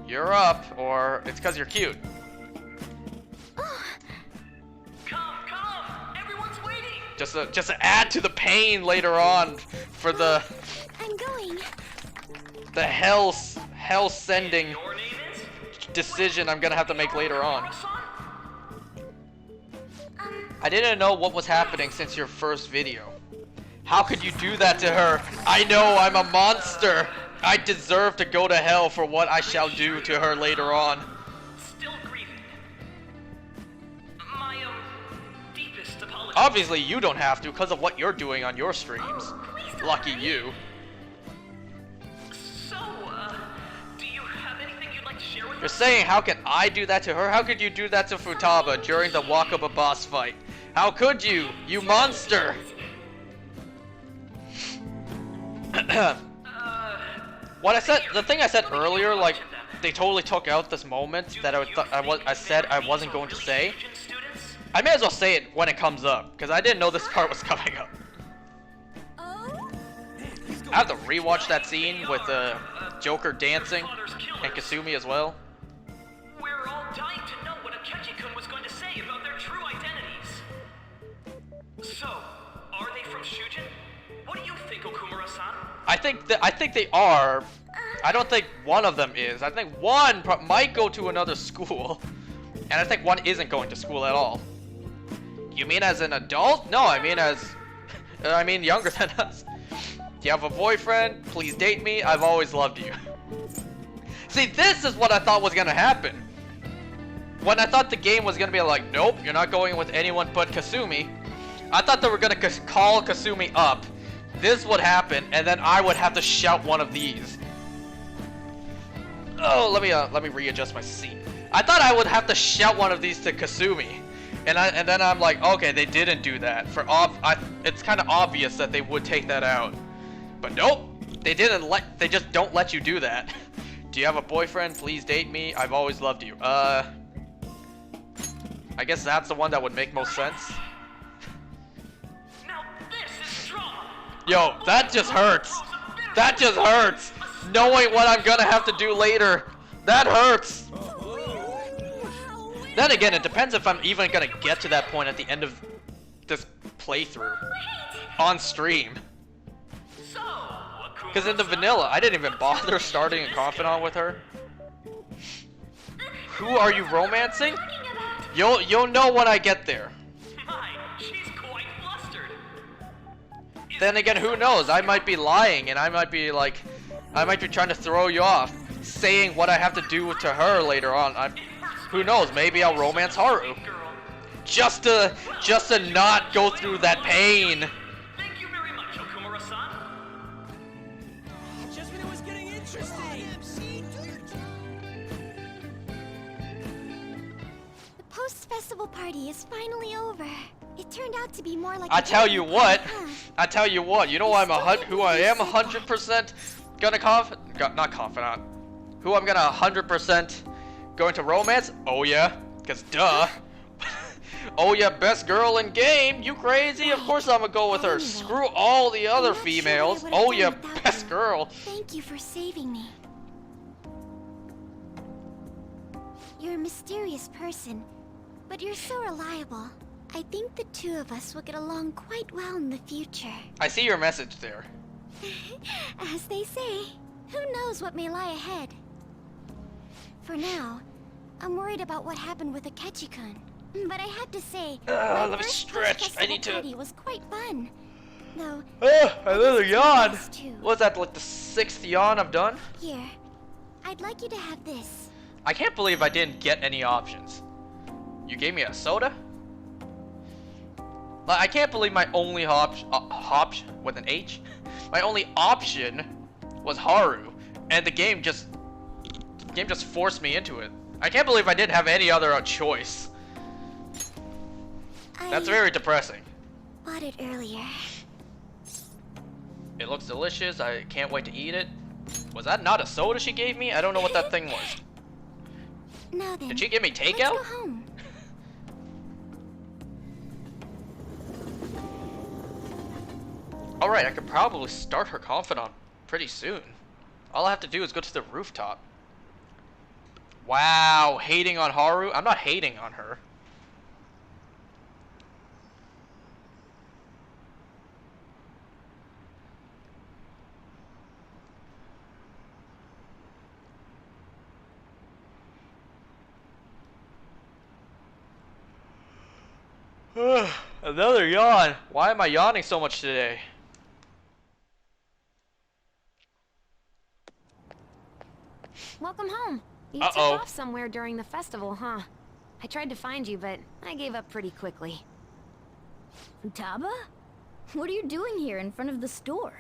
You're up, or it's because you're cute. Come, everyone's waiting. Just to add to the pain later on for the I'm going. hell sending decision I'm gonna have to make later on. I didn't know what was happening since your first video. How could you do that to her? I know I'm a monster. I deserve to go to hell for what I shall do to her later on. Still grieving. My deepest apologies. Obviously you don't have to because of what you're doing on your streams. Lucky you. So, do you have anything you'd like to share with You're us? saying how can I do that to her? How could you do that to Futaba during the Wakaba boss fight? How could you? You monster! What I said, the thing I said earlier, like they totally took out this moment that I said I wasn't going to say. I may as well say it when it comes up because I didn't know this part was coming up. I have to rewatch that scene with Joker dancing and Kasumi as well. We're all dying to know what Akechi-kun was going to say about their true identities. So, are they from Shujin? What do you think, Okumura-san? I think they are. I don't think one of them is. I think one might go to another school, and I think one isn't going to school at all. You mean as an adult? No, I mean younger than us. Do you have a boyfriend? Please date me. I've always loved you. See, this is what I thought was gonna happen. When I thought the game was gonna be like, nope, you're not going with anyone but Kasumi. I thought they were gonna call Kasumi up. This would happen, and then I would have to shout one of these. Oh, let me readjust my seat. I thought I would have to shout one of these to Kasumi, and then I'm like, okay, they didn't do that. It's kind of obvious that they would take that out, but nope, they didn't They just don't let you do that. Do you have a boyfriend? Please date me. I've always loved you. I guess that's the one that would make most sense. Yo, that just hurts. That just hurts. Knowing what I'm gonna have to do later. That hurts. Then again, it depends if I'm even gonna get to that point at the end of this playthrough. On stream. Because in the vanilla, I didn't even bother starting a confidant with her. Who are you romancing? You'll know when I get there. Then again, who knows? I might be lying, and I might be trying to throw you off, saying what I have to do to her later on. Who knows? Maybe I'll romance Haru, just to not go through that pain. Thank you very much, Okumura-san. Just when it was getting interesting. The post's festival party is finally over. It turned out to be more like I a tell you party, what. huh? I tell you what. You know who I am 100% gonna not confidant. Who I'm gonna 100% go into romance? Oh yeah, cause duh. Oh yeah, best girl in game. You crazy? Of course I'm gonna go with her. Screw all the other females. Oh yeah, best girl. Thank you for saving me. You're a mysterious person, but you're so reliable. I think the two of us will get along quite well in the future. I see your message there. As they say, who knows what may lie ahead. For now, I'm worried about what happened with Akechi-kun. But I have to say, my let me first stretch. I need to. party was quite fun. Though, Another yawn. nice too. What's that, like the 6th yawn I've done? Here, I'd like you to have this. I can't believe I didn't get any options. You gave me a soda? Like, I can't believe my only option with an H. My only option was Haru, and the game just forced me into it. I can't believe I didn't have any other choice. That's very depressing. Bought it earlier. It looks delicious. I can't wait to eat it. Was that not a soda she gave me? I don't know what that thing was. Now then, Did she give me let's takeout? go home. Alright, I could probably start her confidant pretty soon. All I have to do is go to the rooftop. Wow, hating on Haru? I'm not hating on her. Another yawn. Why am I yawning so much today? Welcome home. You took off somewhere during the festival, huh? I tried to find you, but I gave up pretty quickly. Futaba? What are you doing here in front of the store?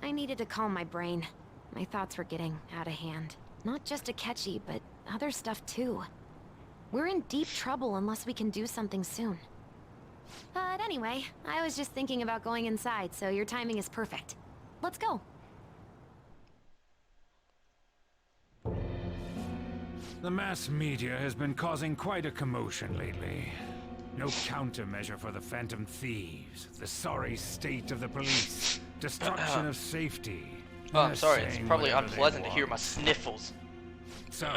I needed to calm my brain. My thoughts were getting out of hand. Not just Akechi, but other stuff too. We're in deep trouble unless we can do something soon. But anyway, I was just thinking about going inside, so your timing is perfect. Let's go. The mass media has been causing quite a commotion lately. No countermeasure for the Phantom Thieves, the sorry state of the police, destruction of safety. Oh, I'm sorry, it's Saying probably whatever they unpleasant to hear want. my sniffles. So,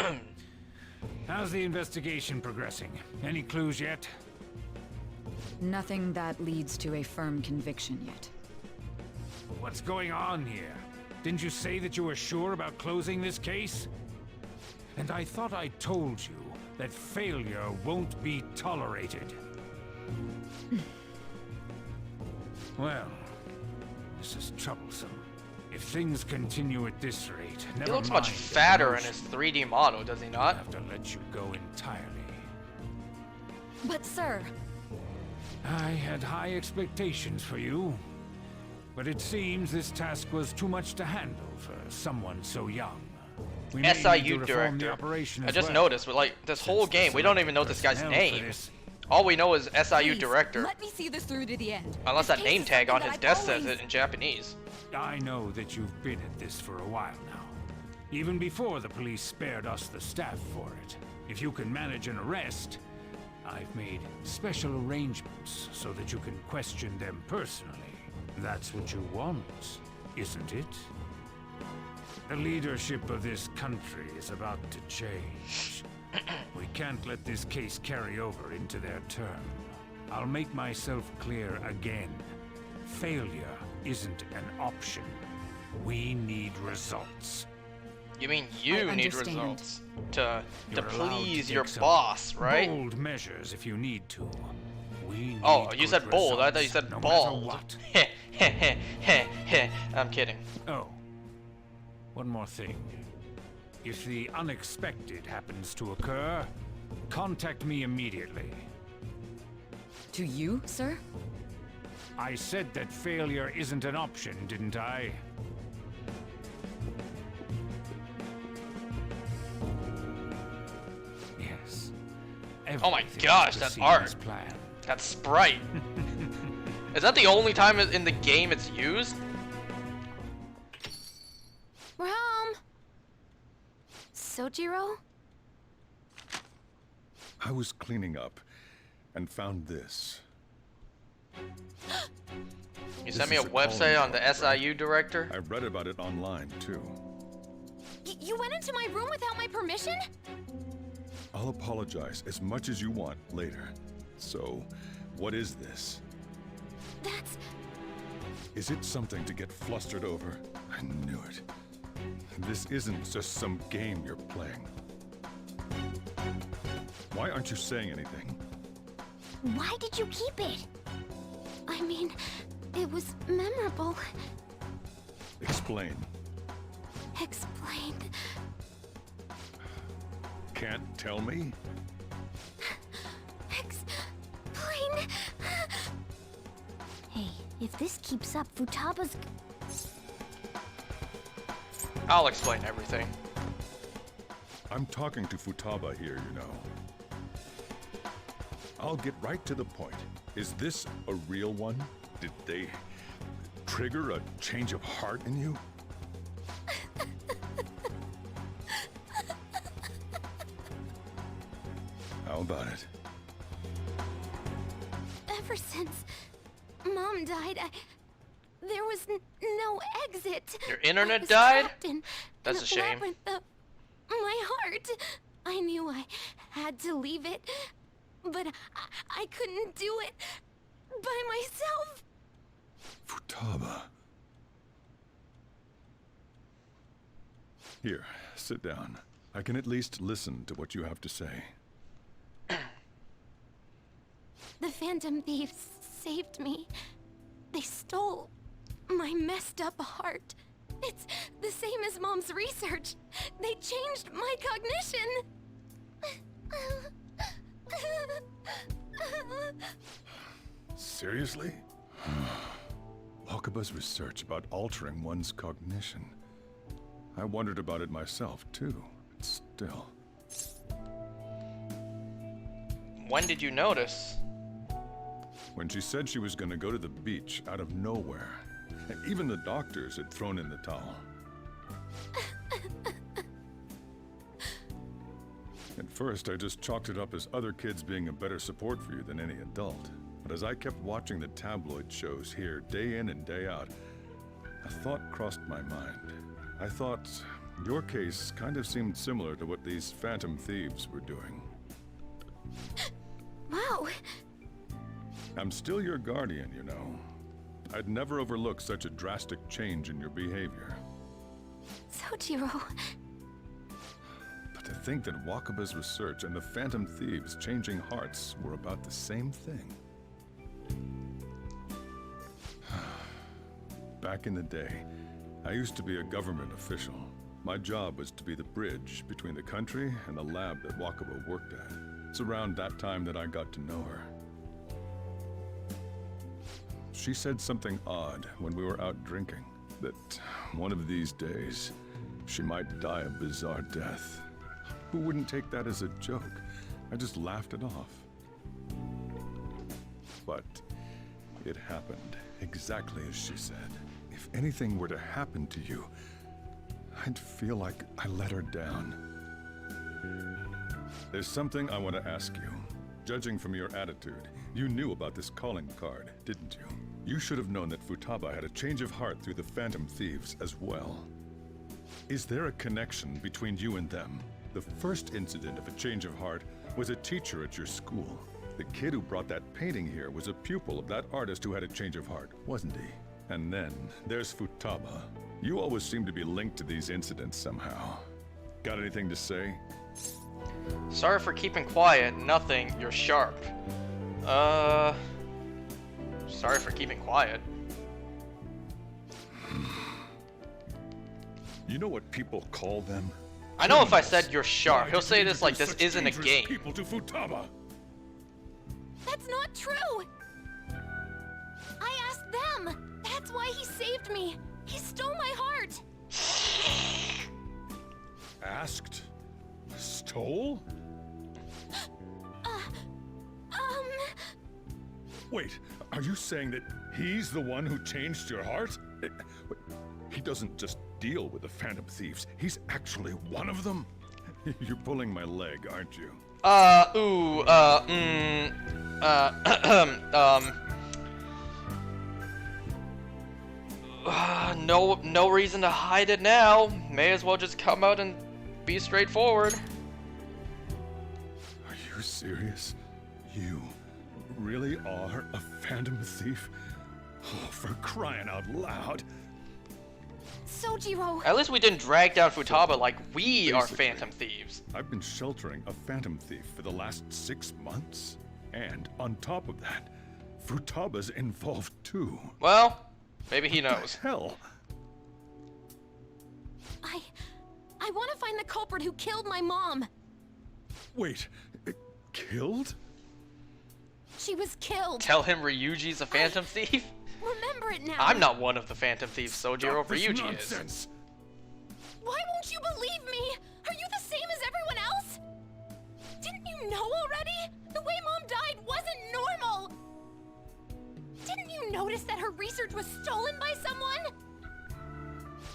how's the investigation progressing? Any clues yet? Nothing that leads to a firm conviction yet. What's going on here? Didn't you say that you were sure about closing this case? And I thought I told you that failure won't be tolerated. Well, this is troublesome. If things continue at this rate, He never looks mind much the fatter in promotion. his 3D model, does he I'll not? have to let you go entirely. But sir... I had high expectations for you. But it seems this task was too much to handle for someone so young. We may need to SIU reform the director. operation I as just well. noticed, but like this whole Since the game, we don't select even know this guy's personnel for name. this- All we know is SIU Please, director, let me see this through to the end. unless This that case name is tag on something his that I've desk says always- it in Japanese. I know that you've been at this for a while now. Even before the police spared us the staff for it. If you can manage an arrest, I've made special arrangements so that you can question them personally. That's what you want, isn't it? The leadership of this country is about to change. We can't let this case carry over into their term. I'll make myself clear again. Failure isn't an option. We need results. You mean I you need understand. results to You're allowed to please take your some boss, right? Bold measures if you need to. We need Oh, you good said bold. I thought you results, said no bald. matter what. I'm kidding. Oh, one more thing. If the unexpected happens to occur, contact me immediately. To you, sir? I said that failure isn't an option, didn't I? Yes. Oh my everything gosh, to that see art. his plan. That sprite. Is that the only time in the game it's used? We're home. Sojiro? I was cleaning up and found this. You sent me a website on the SIU director? I read about it online, too. You went into my room without my permission? I'll apologize as much as you want later. So, what is this? That's... Is it something to get flustered over? I knew it. This isn't just some game you're playing. Why aren't you saying anything? Why did you keep it? I mean, it was memorable. Explain. Explain. Can't tell me? Explain. Hey, if this keeps up, Futaba's... I'll explain everything. I'm talking to Futaba here, you know. I'll get right to the point. Is this a real one? Did they trigger a change of heart in you? How about it? Ever since Mom died, there was no exit. Your internet I was died? trapped in That's the a shame. labyrinth of my heart. I knew I had to leave it, but I couldn't do it by myself. Futaba. Here, sit down. I can at least listen to what you have to say. The Phantom Thieves saved me. They stole my messed up heart. It's the same as Mom's research. They changed my cognition. Seriously? Wakaba's research about altering one's cognition. I wondered about it myself, too. But still. When did you notice? When she said she was gonna go to the beach out of nowhere. Even the doctors had thrown in the towel. At first, I just chalked it up as other kids being a better support for you than any adult. But as I kept watching the tabloid shows here, day in and day out, a thought crossed my mind. I thought, your case kind of seemed similar to what these Phantom Thieves were doing. Wow. I'm still your guardian, you know. I'd never overlook such a drastic change in your behavior. Sojiro. But to think that Wakaba's research and the Phantom Thieves changing hearts were about the same thing. Back in the day, I used to be a government official. My job was to be the bridge between the country and the lab that Wakaba worked at. It's around that time that I got to know her. She said something odd when we were out drinking, that one of these days, she might die a bizarre death. Who wouldn't take that as a joke? I just laughed it off. But it happened exactly as she said. If anything were to happen to you, I'd feel like I let her down. There's something I want to ask you. Judging from your attitude, you knew about this calling card, didn't you? You should have known that Futaba had a change of heart through the Phantom Thieves as well. Is there a connection between you and them? The first incident of a change of heart was a teacher at your school. The kid who brought that painting here was a pupil of that artist who had a change of heart, wasn't he? And then there's Futaba. You always seem to be linked to these incidents somehow. Got anything to say? Sorry for keeping quiet. Nothing. You're sharp. Sorry for keeping quiet. You know what people call them? I know if I said you're sharp, he'll say this like this isn't a game. People to Futaba. That's not true. I asked them. That's why he saved me. He stole my heart. Asked? Stole? Wait, are you saying that he's the one who changed your heart? He doesn't just deal with the Phantom Thieves. He's actually one of them? You're pulling my leg, aren't you? No reason to hide it now. May as well just come out and be straightforward. Are you serious? You really are a Phantom Thief? Oh, for crying out loud. Sojiro! At least we didn't drag down Futaba like we are Basically, Phantom Thieves. I've been sheltering a Phantom Thief for the last 6 months. And on top of that, Futaba's involved too. Well, maybe he knows. Hell. I want to find the culprit who killed my mom. Wait, killed? She was killed. Tell him Ryuji's a Phantom Thief? Remember it now. I'm not one of the Phantom Thieves, Sojiro. Ryuji nonsense. is. Why won't you believe me? Are you the same as everyone else? Didn't you know already? The way Mom died wasn't normal. Didn't you notice that her research was stolen by someone?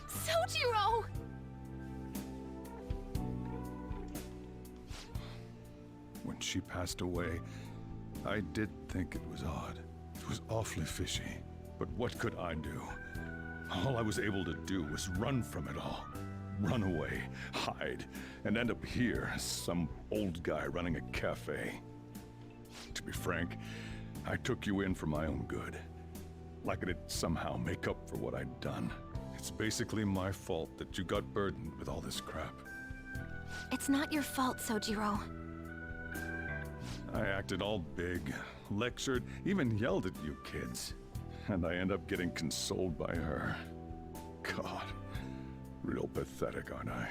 Sojiro! When she passed away, I did think it was odd. It was awfully fishy. But what could I do? All I was able to do was run from it all. Run away, hide, and end up here, some old guy running a cafe. To be frank, I took you in for my own good. Like it'd somehow make up for what I'd done. It's basically my fault that you got burdened with all this crap. It's not your fault, Sojiro. I acted all big, lectured, even yelled at you kids. And I end up getting consoled by her. God, real pathetic, aren't I?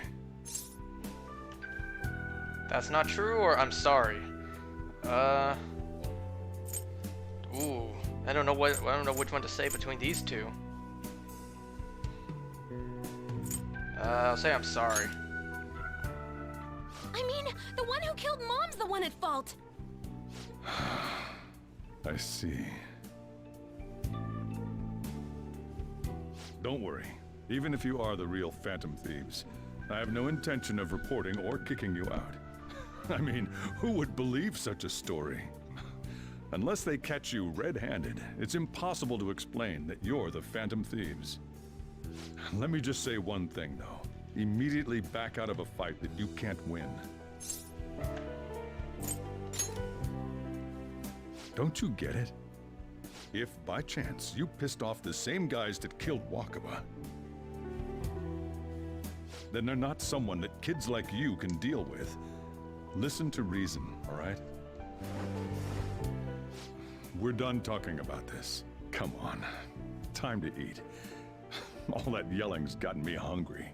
That's not true, or I'm sorry. Ooh, I don't know which one to say between these two. I'll say I'm sorry. I mean, the one who killed Mom's the one at fault. I see. Don't worry. Even if you are the real Phantom Thieves, I have no intention of reporting or kicking you out. I mean, who would believe such a story? Unless they catch you red-handed, it's impossible to explain that you're the Phantom Thieves. Let me just say one thing, though. Immediately back out of a fight that you can't win. Don't you get it? If, by chance, you pissed off the same guys that killed Wakaba, then they're not someone that kids like you can deal with. Listen to reason, all right? We're done talking about this. Come on. Time to eat. All that yelling's gotten me hungry.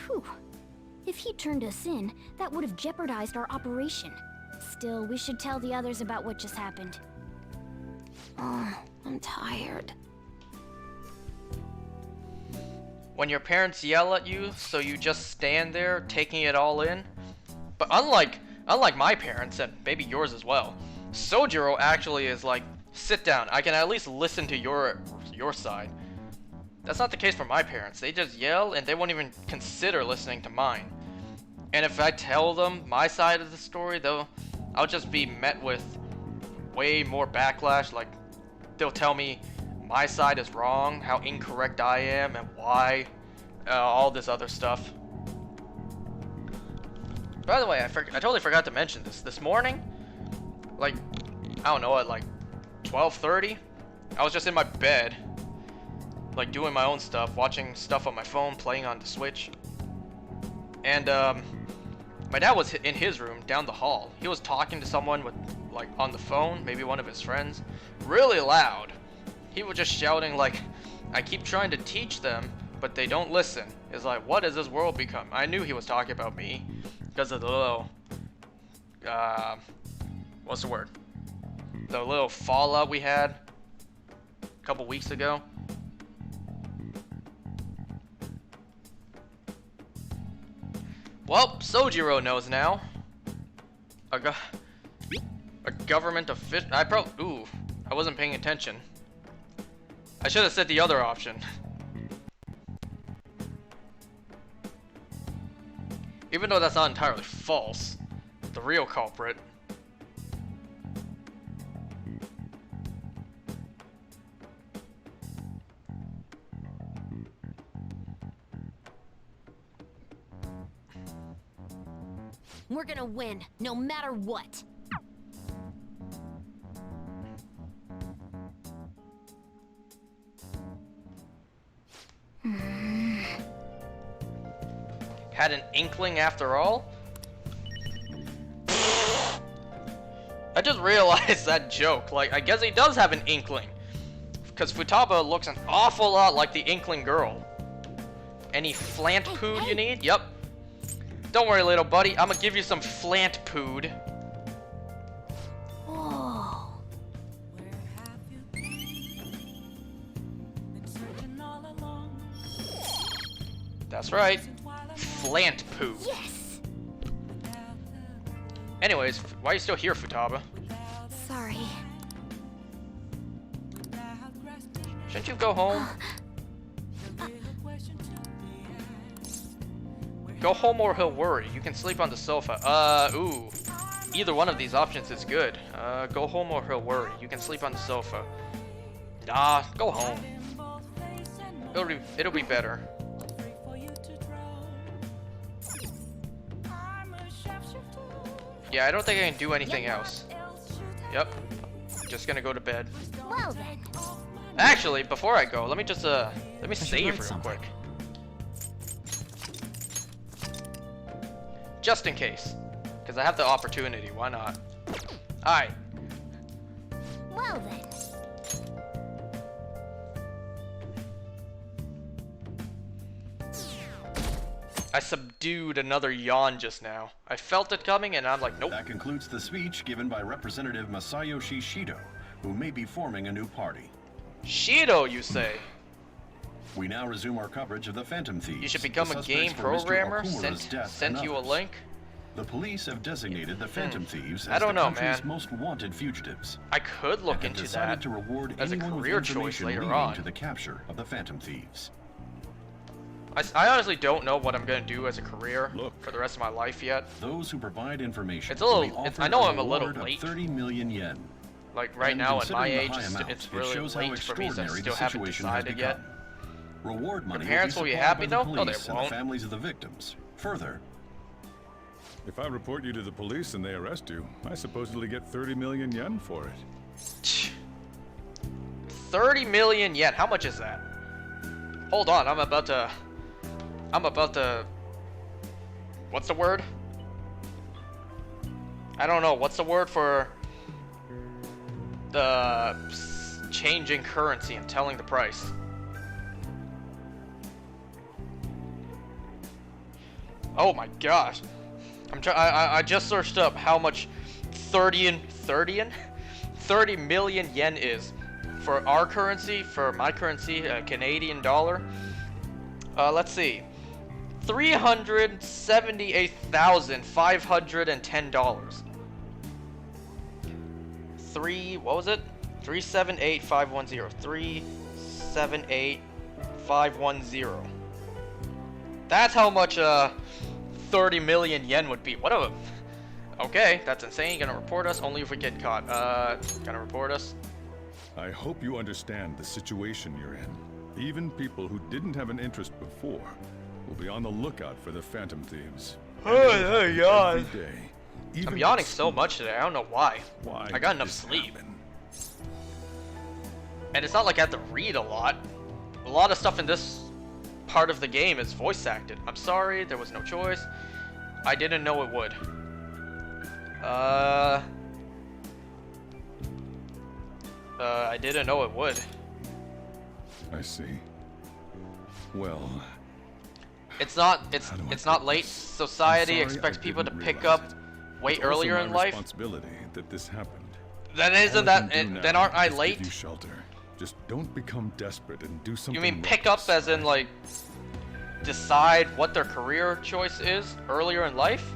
Whew. If he turned us in, that would have jeopardized our operation. Still, we should tell the others about what just happened. Oh, I'm tired. When your parents yell at you, so you just stand there taking it all in. But unlike my parents, and maybe yours as well, Sojiro actually is like, sit down, I can at least listen to your side. That's not the case for my parents. They just yell and they won't even consider listening to mine. And if I tell them my side of the story, I'll just be met with way more backlash. Like, they'll tell me my side is wrong, how incorrect I am, and why, all this other stuff. By the way, I totally forgot to mention this. This morning, like, I don't know, at like 12:30, I was just in my bed, like doing my own stuff, watching stuff on my phone, playing on the Switch. And my dad was in his room down the hall. He was talking to someone with, like, on the phone, maybe one of his friends, really loud. He was just shouting like, I keep trying to teach them, but they don't listen. It's like, what has this world become? I knew he was talking about me because of the little, what's the word? The little fallout we had a couple weeks ago. Well, Sojiro knows now. A government official. Ooh, I wasn't paying attention. I should have said the other option. Even though that's not entirely false. The real culprit. We're gonna win, no matter what. Had an inkling after all? I just realized that joke. Like, I guess he does have an inkling. Because Futaba looks an awful lot like the inkling girl. Any flant food you need? Yep. Don't worry, little buddy. I'm gonna give you some flant food. Whoa. That's right. Flant poo. Yes. Anyways, why are you still here, Futaba? Sorry. Shouldn't you go home? Go home or he'll worry. You can sleep on the sofa. Ooh. Either one of these options is good. Go home or he'll worry. You can sleep on the sofa. Nah, go home. It'll be better. Yeah, I don't think I can do anything else. Yep. Just gonna go to bed. Well then. Actually, before I go, let me just let me save real quick. Just in case. Because I have the opportunity, why not? Alright. Well then. I subdued another yawn just now. I felt it coming and I'm like, nope. That concludes the speech given by Representative Masayoshi Shido, who may be forming a new party. Shido, you say? We now resume our coverage of the Phantom Thieves. You should become a game programmer? Sent you a link? The police have designated the Phantom Thieves I as don't the know, country's man. most wanted fugitives. I could look and have into decided that to reward as a anyone with career choice information later leading on. to the capture of the Phantom Thieves. I honestly don't know what I'm gonna do as a career for the rest of my life yet. Those who provide information. It's a little. will be offered I know a I'm a little reward of late. 30 million yen. Like right And now at my considering the age, high amount, it's it really shows how late for me, so I extraordinary still the haven't situation has decided yet. become. Reward money parents will will be be supplied happy by though? the No, they police and won't. the families of the victims. Further, If I report you to the police and they arrest you, I supposedly get 30 million yen for it. 30 million yen. How much is that? Hold on, I'm about to. What's the word? I don't know. What's the word for the changing currency and telling the price? Oh my gosh. I just searched up how much 30 million yen is for our currency, for my currency, Canadian dollar. Let's see. $378,510. What was it? 378,510. 378,510. That's how much 30 million yen would be. What a... Okay, that's insane. Gonna report us only if we get caught. Gonna report us. I hope you understand the situation you're in. Even people who didn't have an interest before will be on the lookout for the Phantom Thieves. Oh, yawn. Every day. I'm Even yawning at so much today. I don't know why. Why I got did enough this sleep. happen? And it's not like I have to read a lot. A lot of stuff in this part of the game is voice acted. I'm sorry, there was no choice. I didn't know it would. I didn't know it would. I see. Well, It's not late. Society I'm sorry expects I people to didn't pick realize up it. way It's also earlier my in life. responsibility that this happened. Then All isn't I that can do then now aren't I is give late? you shelter. Just don't become desperate and do something. You mean pick up as in like decide what their career choice is earlier in life?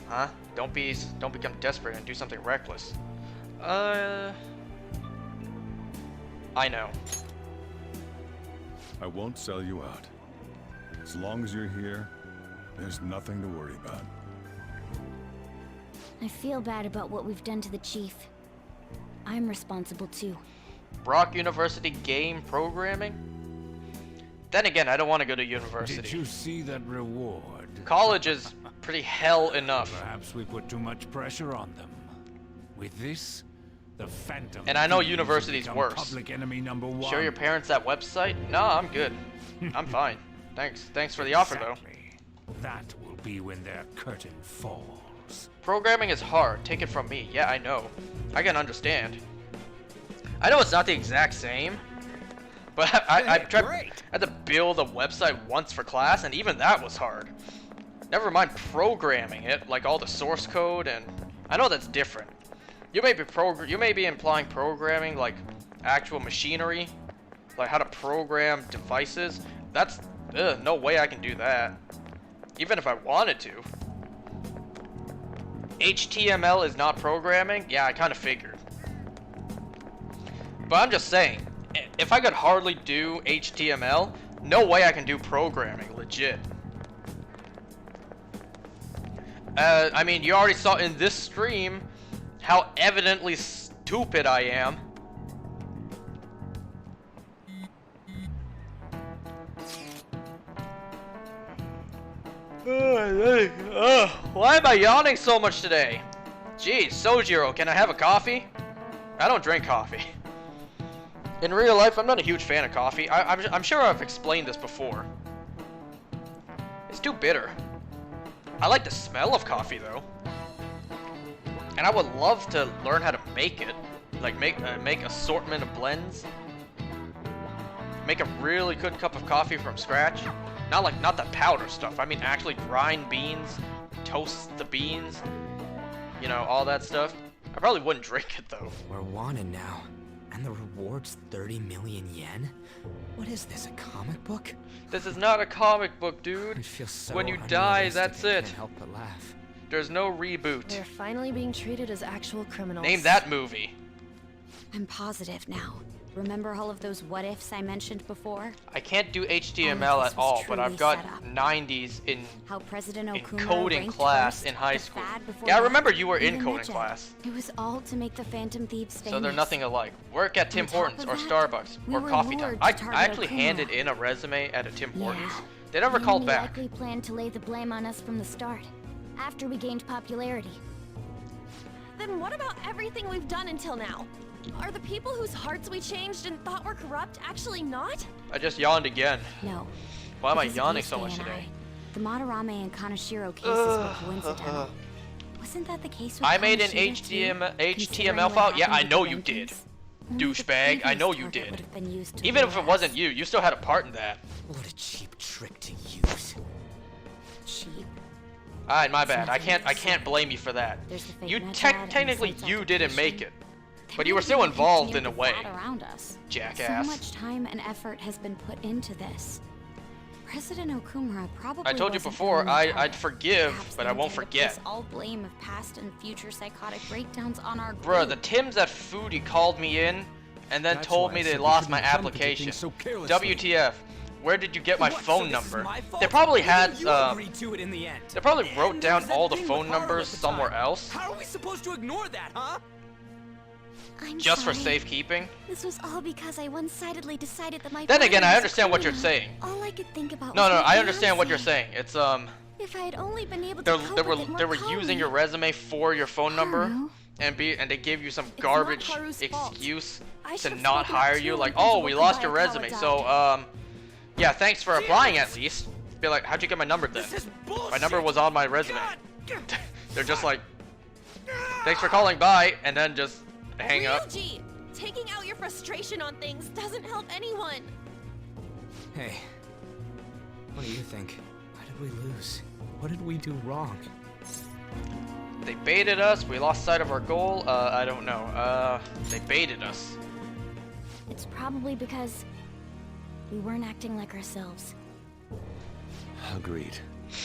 Huh? Don't become desperate and do something reckless. I know. I won't sell you out. As long as you're here, there's nothing to worry about. I feel bad about what we've done to the chief. I'm responsible too. Brock University game programming? Then again, I don't want to go to university. Did you see that reward? College is pretty hell enough. Perhaps we put too much pressure on them. With this, the Phantom. And I know Thieves university's become worse. Public enemy number one. Show your parents that website? No, I'm good. I'm fine. Thanks for the offer though. That will be when their curtain falls. Programming is hard. Take it from me. Yeah, I know. I can understand. I know it's not the exact same, but I tried. I had to build a website once for class, and even that was hard. Never mind programming it, like all the source code, and I know that's different. You may be implying programming like actual machinery, like how to program devices. That's no way I can do that, even if I wanted to. HTML is not programming? Yeah, I kind of figured. But I'm just saying, if I could hardly do HTML, no way I can do programming, legit. I mean, you already saw in this stream how evidently stupid I am. Why am I yawning so much today? Jeez, Sojiro, can I have a coffee? I don't drink coffee. In real life, I'm not a huge fan of coffee. I'm sure I've explained this before. It's too bitter. I like the smell of coffee though. And I would love to learn how to make it. Like make assortment of blends. Make a really good cup of coffee from scratch. Not the powder stuff. I mean actually grind beans, toast the beans, you know, all that stuff. I probably wouldn't drink it though. We're wanted now. And the reward's 30 million yen? What is this, a comic book? This is not a comic book, dude. I feel so when you die, that's it. Can't help but laugh. There's no reboot. They're finally being treated as actual criminals. Name that movie. I'm positive now. Remember all of those what-ifs I mentioned before? I can't do HTML at all, but I've got 90s in coding class in high school. Yeah, I remember you were in coding class. It was all to make the Phantom Thieves famous. So they're nothing alike. Work at Tim Hortons or Starbucks or Coffee Time. I actually handed in a resume at a Tim Hortons. They never called back. They likely planned to lay the blame on us from the start, after we gained popularity. Then what about everything we've done until now? Are the people whose hearts we changed and thought were corrupt actually not? I just yawned again. No. Why am I yawning so much today? The Madarame and Kaneshiro cases were coincidental. Wasn't that the case with I made an HTML file? Yeah, I know you did. Douchebag, I know you did. Even if it wasn't you, you still had a part in that. What a cheap trick to use. Cheap? Alright, my bad. I can't blame you for that. You technically you didn't make it. But you were still involved in a way. Jackass. So much time and effort has been put into this. President Okumura probably I told you before, I'd forgive, but I won't forget. All blame of past and future psychotic breakdowns on our group. Bruh, the Tims at Foodie called me in and then told me they lost my application. WTF. Where did you get my phone number? They probably had, they probably wrote down all the phone numbers somewhere else. How are we supposed to ignore that, huh? Just for safekeeping? This was all because I one-sidedly decided that my Then again, I understand what you're saying. All I could think about No, I understand what you're saying. It's if I had only been able to they were using your resume for your phone number and they gave you some garbage excuse to not hire you, like, "Oh, we lost your resume." So yeah, thanks for applying at least. Be like, "How'd you get my number then?" My number was on my resume. They're just like, "Thanks for calling, bye," and then just hang up. Ryuji, taking out your frustration on things doesn't help anyone. Hey, what do you think? Why did we lose? What did we do wrong? They baited us. We lost sight of our goal. I don't know. They baited us. It's probably because we weren't acting like ourselves. Agreed.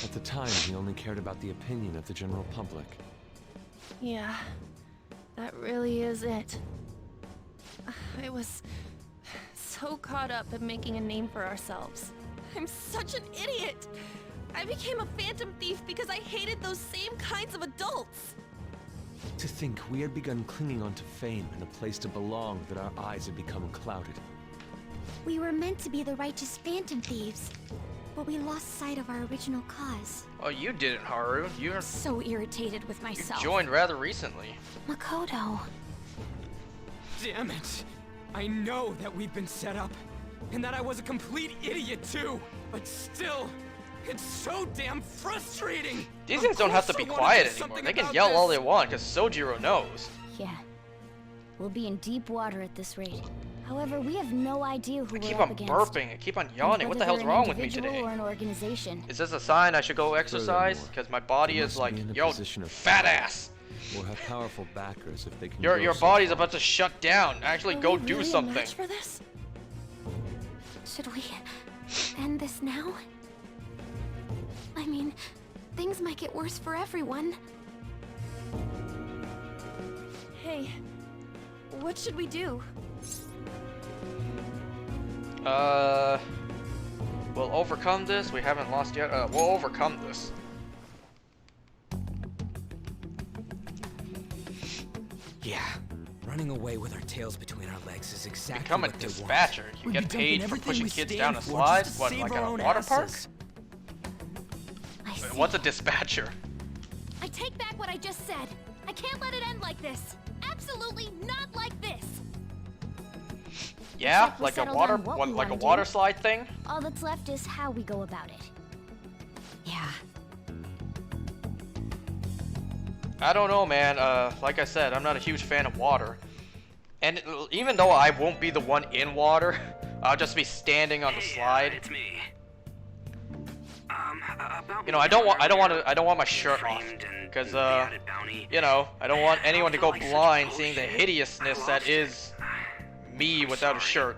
At the time, he only cared about the opinion of the general public. Yeah, that really is it. I was so caught up in making a name for ourselves. I'm such an idiot! I became a phantom thief because I hated those same kinds of adults! To think we had begun clinging onto fame and a place to belong, that our eyes had become clouded. We were meant to be the righteous phantom thieves, but we lost sight of our original cause. Oh, you didn't, Haru. You're So irritated with myself. joined rather recently. Makoto. Damn it! I know that we've been set up, and that I was a complete idiot too, but still, it's so damn frustrating! These things don't have to be quiet anymore. They can yell all they want, because Sojiro knows. Yeah. We'll be in deep water at this rate. However, we have no idea who I we're keep up on against. burping. I keep on yawning. What the hell's wrong with me today? Or an organization. Is this a sign I should go exercise? Because my body is like, yo, fat ass. We'll have powerful backers if they can. Your body's about to shut down. Actually, go do Really a something. match for this? Should we end this now? I mean, things might get worse for everyone. Hey, what should we do? We'll overcome this. We haven't lost yet. We'll overcome this. Yeah, running away with our tails between our legs is exactly Become a what they want. dispatcher. You We'd get be dumping paid for everything pushing we kids stand down a for slide? just to What, save like our at a own water park? asses. What's a dispatcher? I take back what I just said. I can't let it end like this. Absolutely not like this. Yeah, Except we'll like a settle water, down what we like a wanna water do. slide thing. All that's left is how we go about it. Yeah. I don't know, man. Like I said, I'm not a huge fan of water. And even though I won't be the one in water, I'll just be standing on the slide. It's me. You know, I don't want my shirt off, because you know, I don't want anyone to go blind seeing the hideousness that is me without a shirt.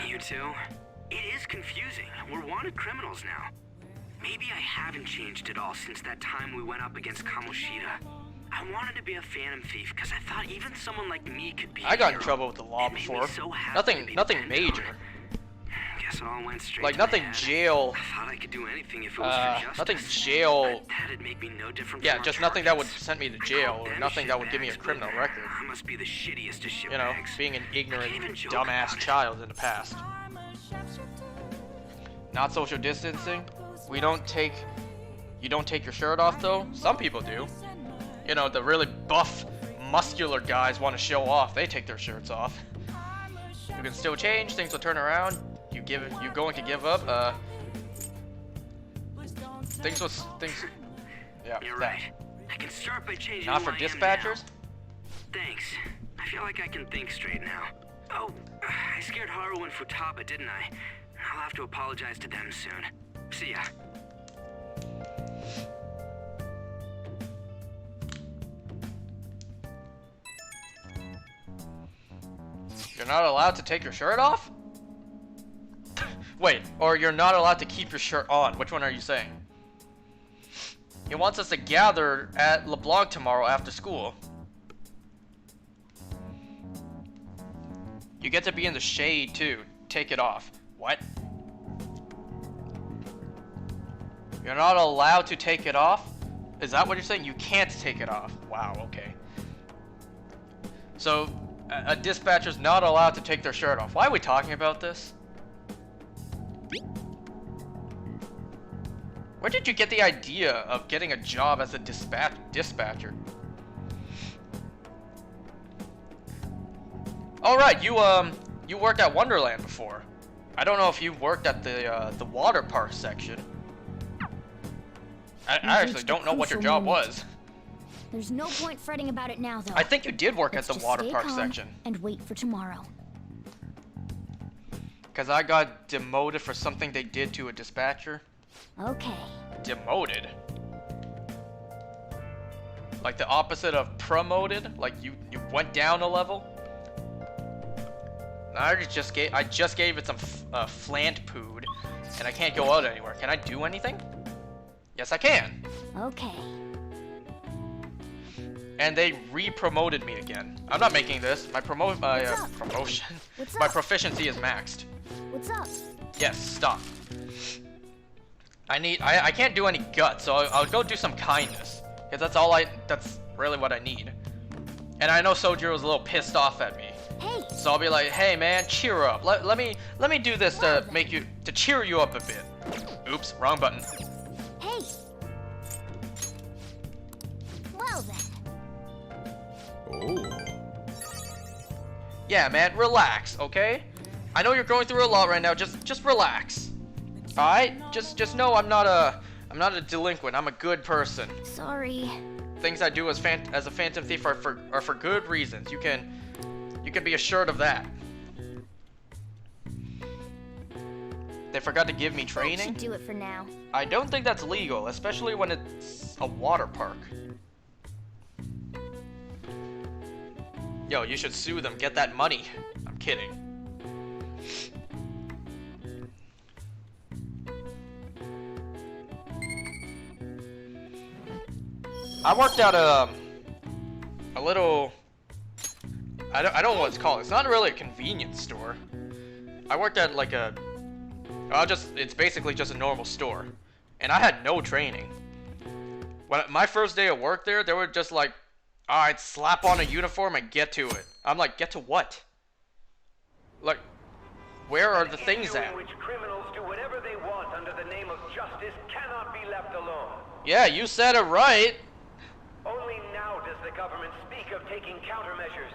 You two? It is confusing. We're wanted criminals now. Maybe I haven't changed at all since that time we went up against Kamoshida. I wanted to be a phantom thief because I thought even someone like me could be. I got in trouble with the law before. Nothing major. Guess it all went straight Like to my nothing head. jail. I thought I could do anything if it was for justice. Nothing jail. But that'd make me no different Yeah, from just our nothing that would targets. send me to jail, or nothing that would give me a criminal record. I must be the shittiest of You know, shitbags. being an ignorant, even joke dumbass about it. child in the past. Not social distancing. You don't take your shirt off though. Some people do. You know, the really buff, muscular guys want to show off. They take their shirts off. You can still change. Things will turn around. You're going to give up. Things. Yeah. You're that. right. I can start by changing Not who for I am dispatchers. now. Thanks. I feel like I can think straight now. Oh, I scared Haru and Futaba, didn't I? I'll have to apologize to them soon. See ya. You're not allowed to take your shirt off? Wait, or you're not allowed to keep your shirt on. Which one are you saying? He wants us to gather at LeBlanc tomorrow after school. You get to be in the shade too. Take it off. What? You're not allowed to take it off? Is that what you're saying? You can't take it off. Wow, okay. So, a dispatcher's not allowed to take their shirt off. Why are we talking about this? Where did you get the idea of getting a job as a dispatcher? Oh right, you worked at Wonderland before. I don't know if you worked at the water park section. I actually don't know what your job was. There's no point fretting about it now, though. I think you did work Let's at the just water stay park calm section. and wait for tomorrow. Because I got demoted for something they did to a dispatcher. Okay. Demoted? Like the opposite of promoted? Like you went down a level? I just gave it some flant pood, and I can't go out anywhere. Can I do anything? Yes, I can. Okay. And they re-promoted me again. I'm not making this. My promotion. What's My up? proficiency is maxed. What's up? Yes, stop. I can't do any guts, so I'll go do some kindness. Because that's really what I need. And I know Sojiro a little pissed off at me. Hey. So I'll be like, hey man, cheer up. Let me do this to cheer you up a bit. Oops, wrong button. Hey. Well then. Oh. Yeah, man, relax, okay? I know you're going through a lot right now. Just relax. All right? Just know I'm not a delinquent. I'm a good person. Sorry. Things I do as a phantom thief are for good reasons. You can be assured of that. They forgot to give me I training. should do it for now. I don't think that's legal, especially when it's a water park. Yo, you should sue them. Get that money. I'm kidding. I worked at a little. I don't know what it's called. It's not really a convenience store. I worked at like a. It's basically just a normal store, and I had no training. When my first day of work there, they were just like, "All right, slap on a uniform and get to it." I'm like, "Get to what?" Like, where are the things at? In which criminals do whatever they want under the name of justice cannot be left alone. Yeah, you said it right. Only now does the government speak of taking countermeasures,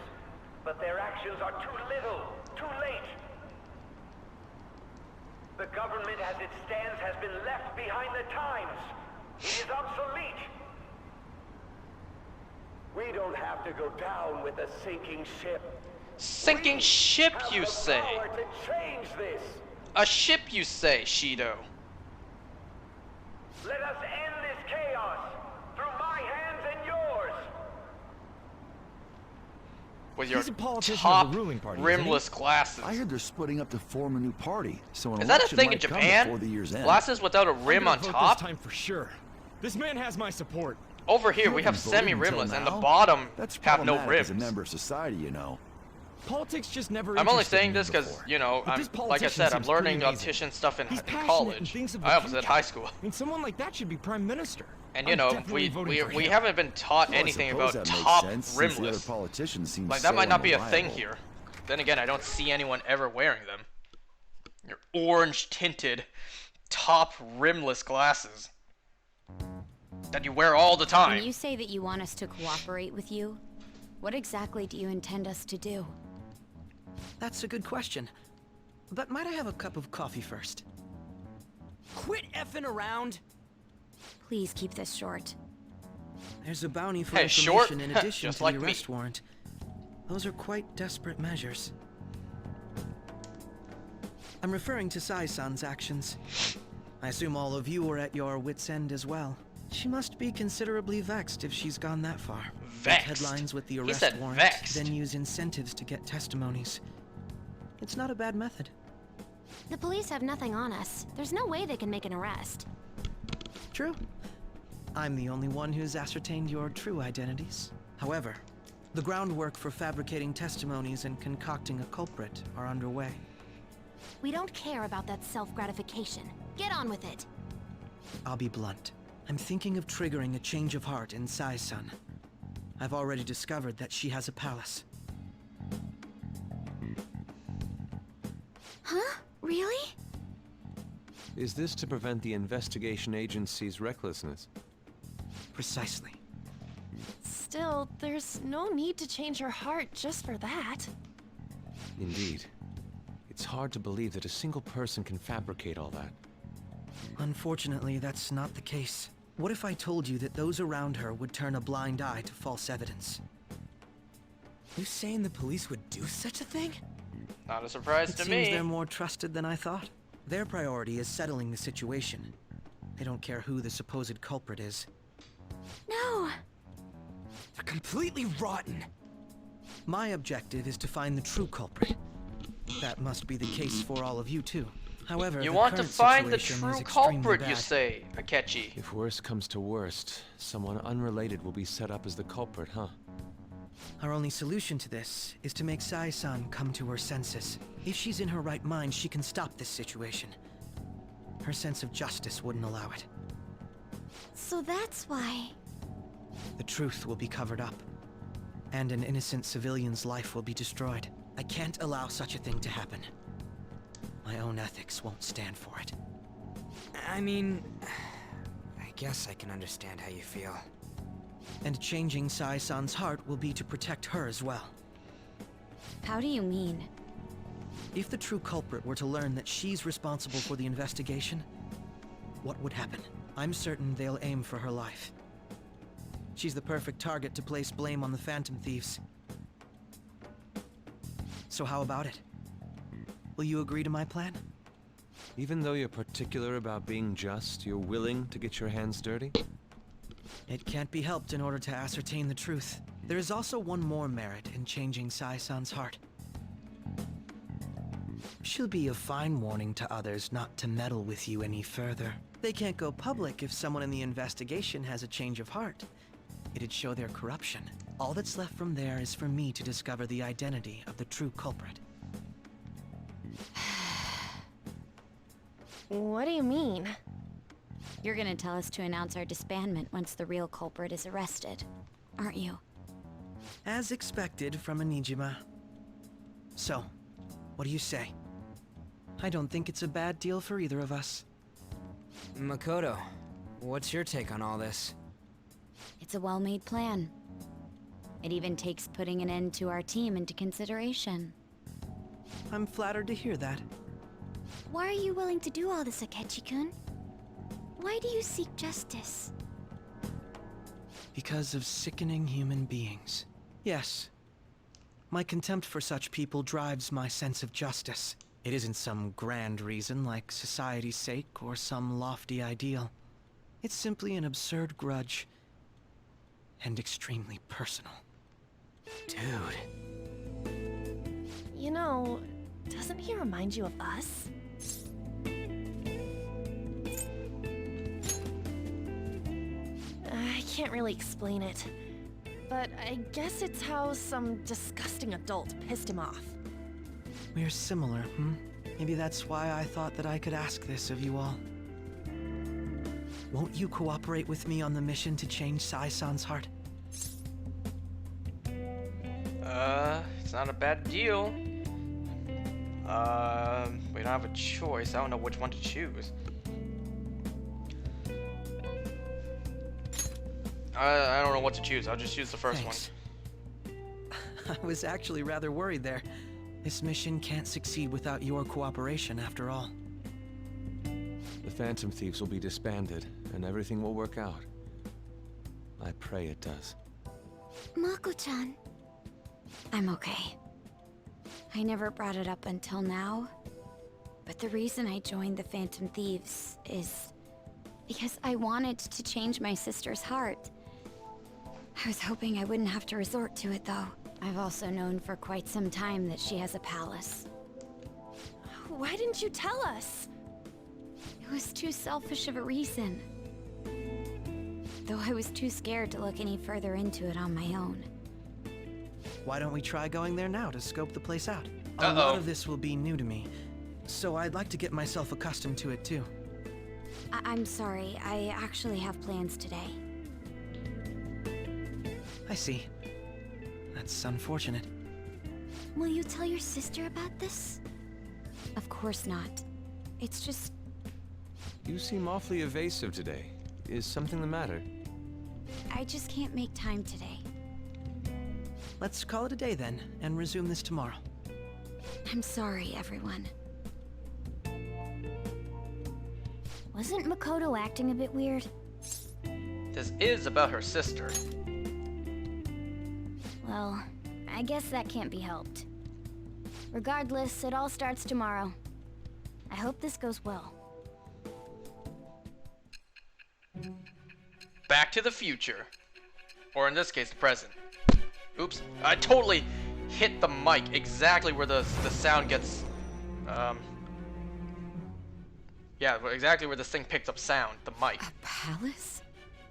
but their actions are too little, too late. The government as it stands has been left behind the times. It is obsolete. We don't have to go down with a sinking ship. Sinking ship, you say? Power to change this. A ship, you say, Shido? Let us end this chaos through my hands and yours. With your He's a politician top of the ruling party, rimless glasses. I heard they're splitting up to form a new party, so an Is that a election thing in might come Japan? before the year's end. Glasses without a rim on top? This time for sure. This man has my support. Over here, we have semi-rimless, and the bottom have no problematic rims. as a member of society, you know. Politics just never. I'm only interested saying me this because, before. you know, But this like I politician said, I'm seems pretty learning amazing. optician stuff in He's passionate and college. thinks of the I was at future. high school. I mean, someone like that should be prime minister. And, you I'm know, definitely voting for we him. haven't been taught Well, I anything suppose about that makes top sense, since the other rimless. politicians seem Like, that so might not be a thing unreliable. here. Then again, I don't see anyone ever wearing them. Your orange-tinted, top rimless glasses that you wear all the time. When you say that you want us to cooperate with you, what exactly do you intend us to do? That's a good question. But might I have a cup of coffee first? Quit effing around. Please keep this short. There's a bounty for Hey, short? information in addition Just to like the me. arrest warrant. Those are quite desperate measures. I'm referring to Sai-san's actions. I assume all of you are at your wits' end as well. She must be considerably vexed if she's gone that far. Make Vexed? headlines with the He arrest said warrant, vexed. then use incentives to get testimonies. It's not a bad method. The police have nothing on us. There's no way they can make an arrest. True. I'm the only one who's ascertained your true identities. However, the groundwork for fabricating testimonies and concocting a culprit are underway. We don't care about that self-gratification. Get on with it. I'll be blunt. I'm thinking of triggering a change of heart in Sai-san. I've already discovered that she has a palace. Huh? Really? Is this to prevent the investigation agency's recklessness? Precisely. Still, there's no need to change her heart just for that. Indeed. It's hard to believe that a single person can fabricate all that. Unfortunately, that's not the case. What if I told you that those around her would turn a blind eye to false evidence? You saying the police would do such a thing? Not a surprise It to seems me. they're more trusted than I thought. Their priority is settling the situation. They don't care who the supposed culprit is. No! They're completely rotten. My objective is to find the true culprit. That must be the case for all of you too. However, You the want to current find the situation true is extremely culprit, you bad. say, Akechi. If worst comes to worst, someone unrelated will be set up as the culprit, huh? Our only solution to this is to make Sai-san come to her senses. If she's in her right mind, she can stop this situation. Her sense of justice wouldn't allow it. So that's why... The truth will be covered up, and an innocent civilian's life will be destroyed. I can't allow such a thing to happen. My own ethics won't stand for it. I mean, I guess I can understand how you feel. And changing Sai-san's heart will be to protect her as well. How do you mean? If the true culprit were to learn that she's responsible for the investigation, what would happen? I'm certain they'll aim for her life. She's the perfect target to place blame on the Phantom Thieves. So how about it? Will you agree to my plan? Even though you're particular about being just, you're willing to get your hands dirty? It can't be helped in order to ascertain the truth. There is also one more merit in changing Sai-san's heart. She'll be a fine warning to others not to meddle with you any further. They can't go public if someone in the investigation has a change of heart. It'd show their corruption. All that's left from there is for me to discover the identity of the true culprit. What do you mean? You're gonna tell us to announce our disbandment once the real culprit is arrested, aren't you? As expected from a Nijima. So, what do you say? I don't think it's a bad deal for either of us. Makoto, what's your take on all this? It's a well-made plan. It even takes putting an end to our team into consideration. I'm flattered to hear that. Why are you willing to do all this, Akechi-kun? Why do you seek justice? Because of sickening human beings. Yes. My contempt for such people drives my sense of justice. It isn't some grand reason like society's sake or some lofty ideal. It's simply an absurd grudge. And extremely personal. Dude. You know, doesn't he remind you of us? I can't really explain it, but I guess it's how some disgusting adult pissed him off. We're similar, Maybe that's why I thought that I could ask this of you all. Won't you cooperate with me on the mission to change Sai-san's heart? It's not a bad deal. We don't have a choice. I don't know which one to choose. I don't know what to choose. I'll just choose the first Thanks. I was actually rather worried there. This mission can't succeed without your cooperation, after all. The Phantom Thieves will be disbanded, and everything will work out. I pray it does. Mako-chan. I'm okay. I never brought it up until now, but the reason I joined the Phantom Thieves is because I wanted to change my sister's heart. I was hoping I wouldn't have to resort to it, though. I've also known for quite some time that she has a palace. Why didn't you tell us? It was too selfish of a reason. Though I was too scared to look any further into it on my own. Why don't we try going there now to scope the place out? A lot of this will be new to me, so I'd like to get myself accustomed to it too. I'm sorry, I actually have plans today. I see. That's unfortunate. Will you tell your sister about this? Of course not. It's just... You seem awfully evasive today. Is something the matter? I just can't make time today. Let's call it a day then, and resume this tomorrow. I'm sorry, everyone. Wasn't Makoto acting a bit weird? This is about her sister. Well, I guess that can't be helped. Regardless, it all starts tomorrow. I hope this goes well. Back to the future. Or in this case, the present. Oops. I totally hit the mic exactly where the sound gets, yeah, exactly where this thing picked up sound, the mic. A palace?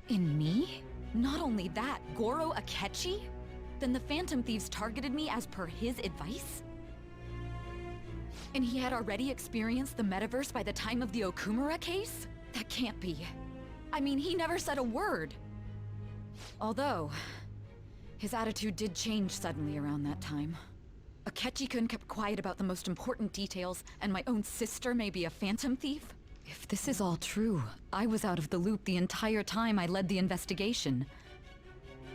In me? Not only that, Goro Akechi? Then the Phantom Thieves targeted me as per his advice? And he had already experienced the metaverse by the time of the Okumura case? That can't be. I mean, he never said a word. Although, his attitude did change suddenly around that time. Akechi-kun kept quiet about the most important details, and my own sister may be a Phantom Thief? If this is all true, I was out of the loop the entire time I led the investigation.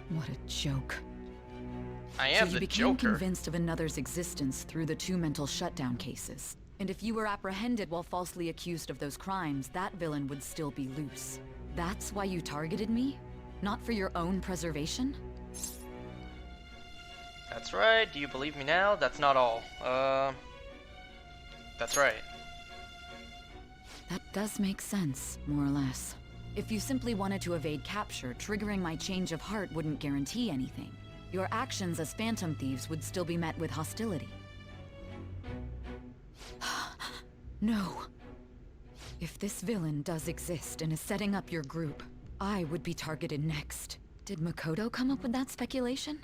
What a joke. I am so the you became Joker. convinced of another's existence through the 2 mental shutdown cases. And if you were apprehended while falsely accused of those crimes, that villain would still be loose. That's why you targeted me? Not for your own preservation? That's right. Do you believe me now? That's not all. That's right. That does make sense, more or less. If you simply wanted to evade capture, triggering my change of heart wouldn't guarantee anything. Your actions as Phantom Thieves would still be met with hostility. No. If this villain does exist and is setting up your group, I would be targeted next. Did Makoto come up with that speculation?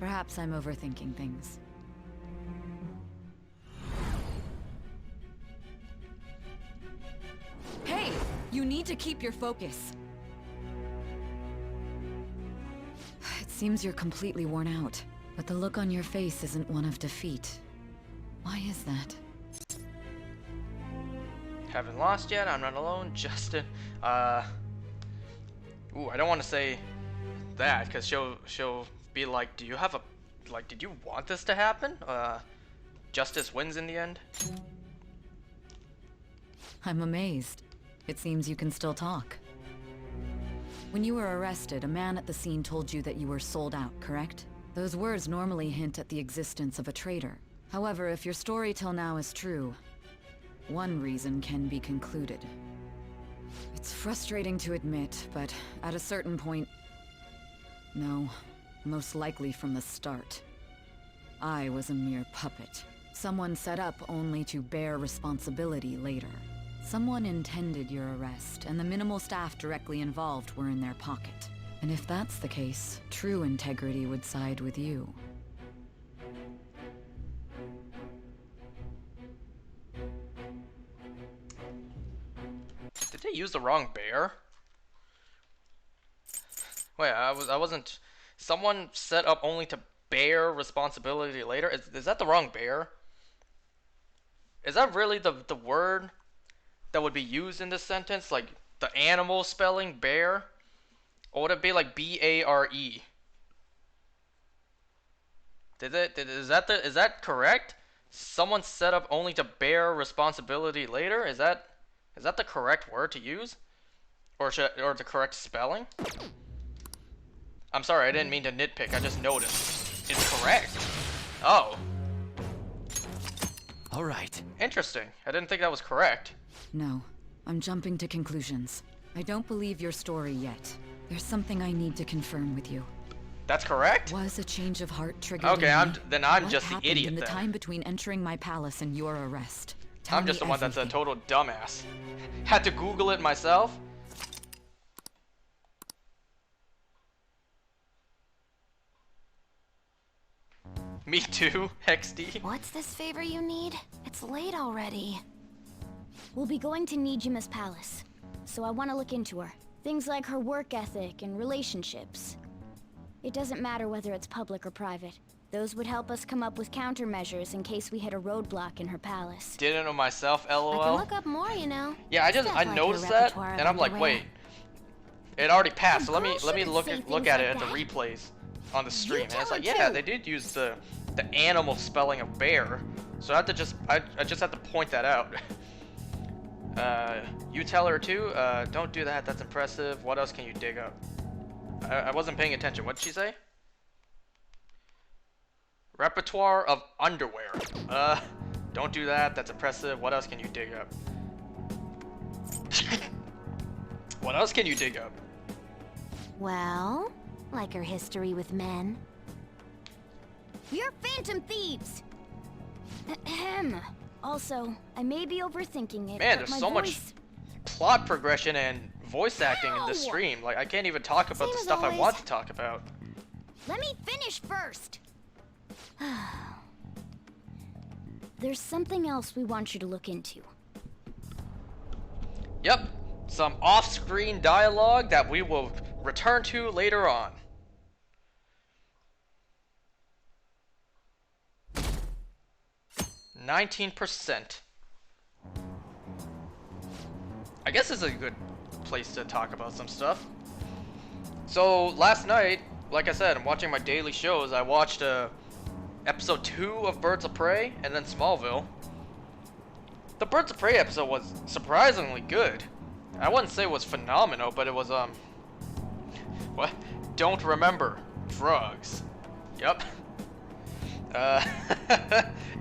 Perhaps I'm overthinking things. Hey! You need to keep your focus. It seems you're completely worn out, but the look on your face isn't one of defeat. Why is that? Haven't lost yet. I'm not alone. Justin. Ooh, I don't want to say that because she'll be like, do you have a, like, did you want this to happen? Justice wins in the end. I'm amazed. It seems you can still talk. When you were arrested, a man at the scene told you that you were sold out, correct? Those words normally hint at the existence of a traitor. However, if your story till now is true, one reason can be concluded. It's frustrating to admit, but at a certain point... No, most likely from the start. I was a mere puppet. Someone set up only to bear responsibility later. Someone intended your arrest, and the minimal staff directly involved were in their pocket. And if that's the case, true integrity would side with you. Did they use the wrong bear? Wait, I wasn't... Someone set up only to bear responsibility later? Is that the wrong bear? Is that really the word that would be used in this sentence? Like, the animal spelling, bear? Or would it be like B-A-R-E? Is that correct? Someone set up only to bear responsibility later? Is that the correct word to use? Or the correct spelling? I'm sorry, I didn't mean to nitpick. I just noticed. It's correct. Oh. All right. Interesting. I didn't think that was correct. No, I'm jumping to conclusions. I don't believe your story yet. There's something I need to confirm with you. That's correct? Was a change of heart triggered? Okay, I'm just the what idiot happened in the then. time between entering my palace and your arrest? Tell I'm just me the one that's a everything. total dumbass. Had to Google it myself. Me too, XD. What's this favor you need? It's late already. We'll be going to Nijima's palace, so I want to look into her. Things like her work ethic and relationships. It doesn't matter whether it's public or private. Those would help us come up with countermeasures in case we hit a roadblock in her palace. Didn't know myself, LOL. I can look up more, you know. Yeah, I Stuff like her noticed that, repertoire and I'm of like, underwear. wait, it already passed. So A let me girl shouldn't look say at things it like at the that. replays on the stream. And tell it's like, her yeah, too. they did use the animal spelling of bear. So I just have to point that out. You tell her too. Don't do that. That's impressive. What else can you dig up? I wasn't paying attention. What did she say? Repertoire of underwear. Don't do that. That's impressive. What else can you dig up? What else can you dig up? Well, like her history with men. We're Phantom Thieves! Ahem. Also, I may be overthinking it, Man, but there's my so voice... much plot progression and voice acting in this Ow! stream. Like, I can't even talk about Same the as stuff I always. want to talk about. Let me finish first! There's something else we want you to look into. Yep, some off-screen dialogue that we will return to later on. %. I guess this is a good place to talk about some stuff. So last night, like I said, I'm watching my daily shows. I watched episode 2 of Birds of Prey and then Smallville. The Birds of Prey episode was surprisingly good. I wouldn't say it was phenomenal, but it was what? Don't remember drugs. Yep.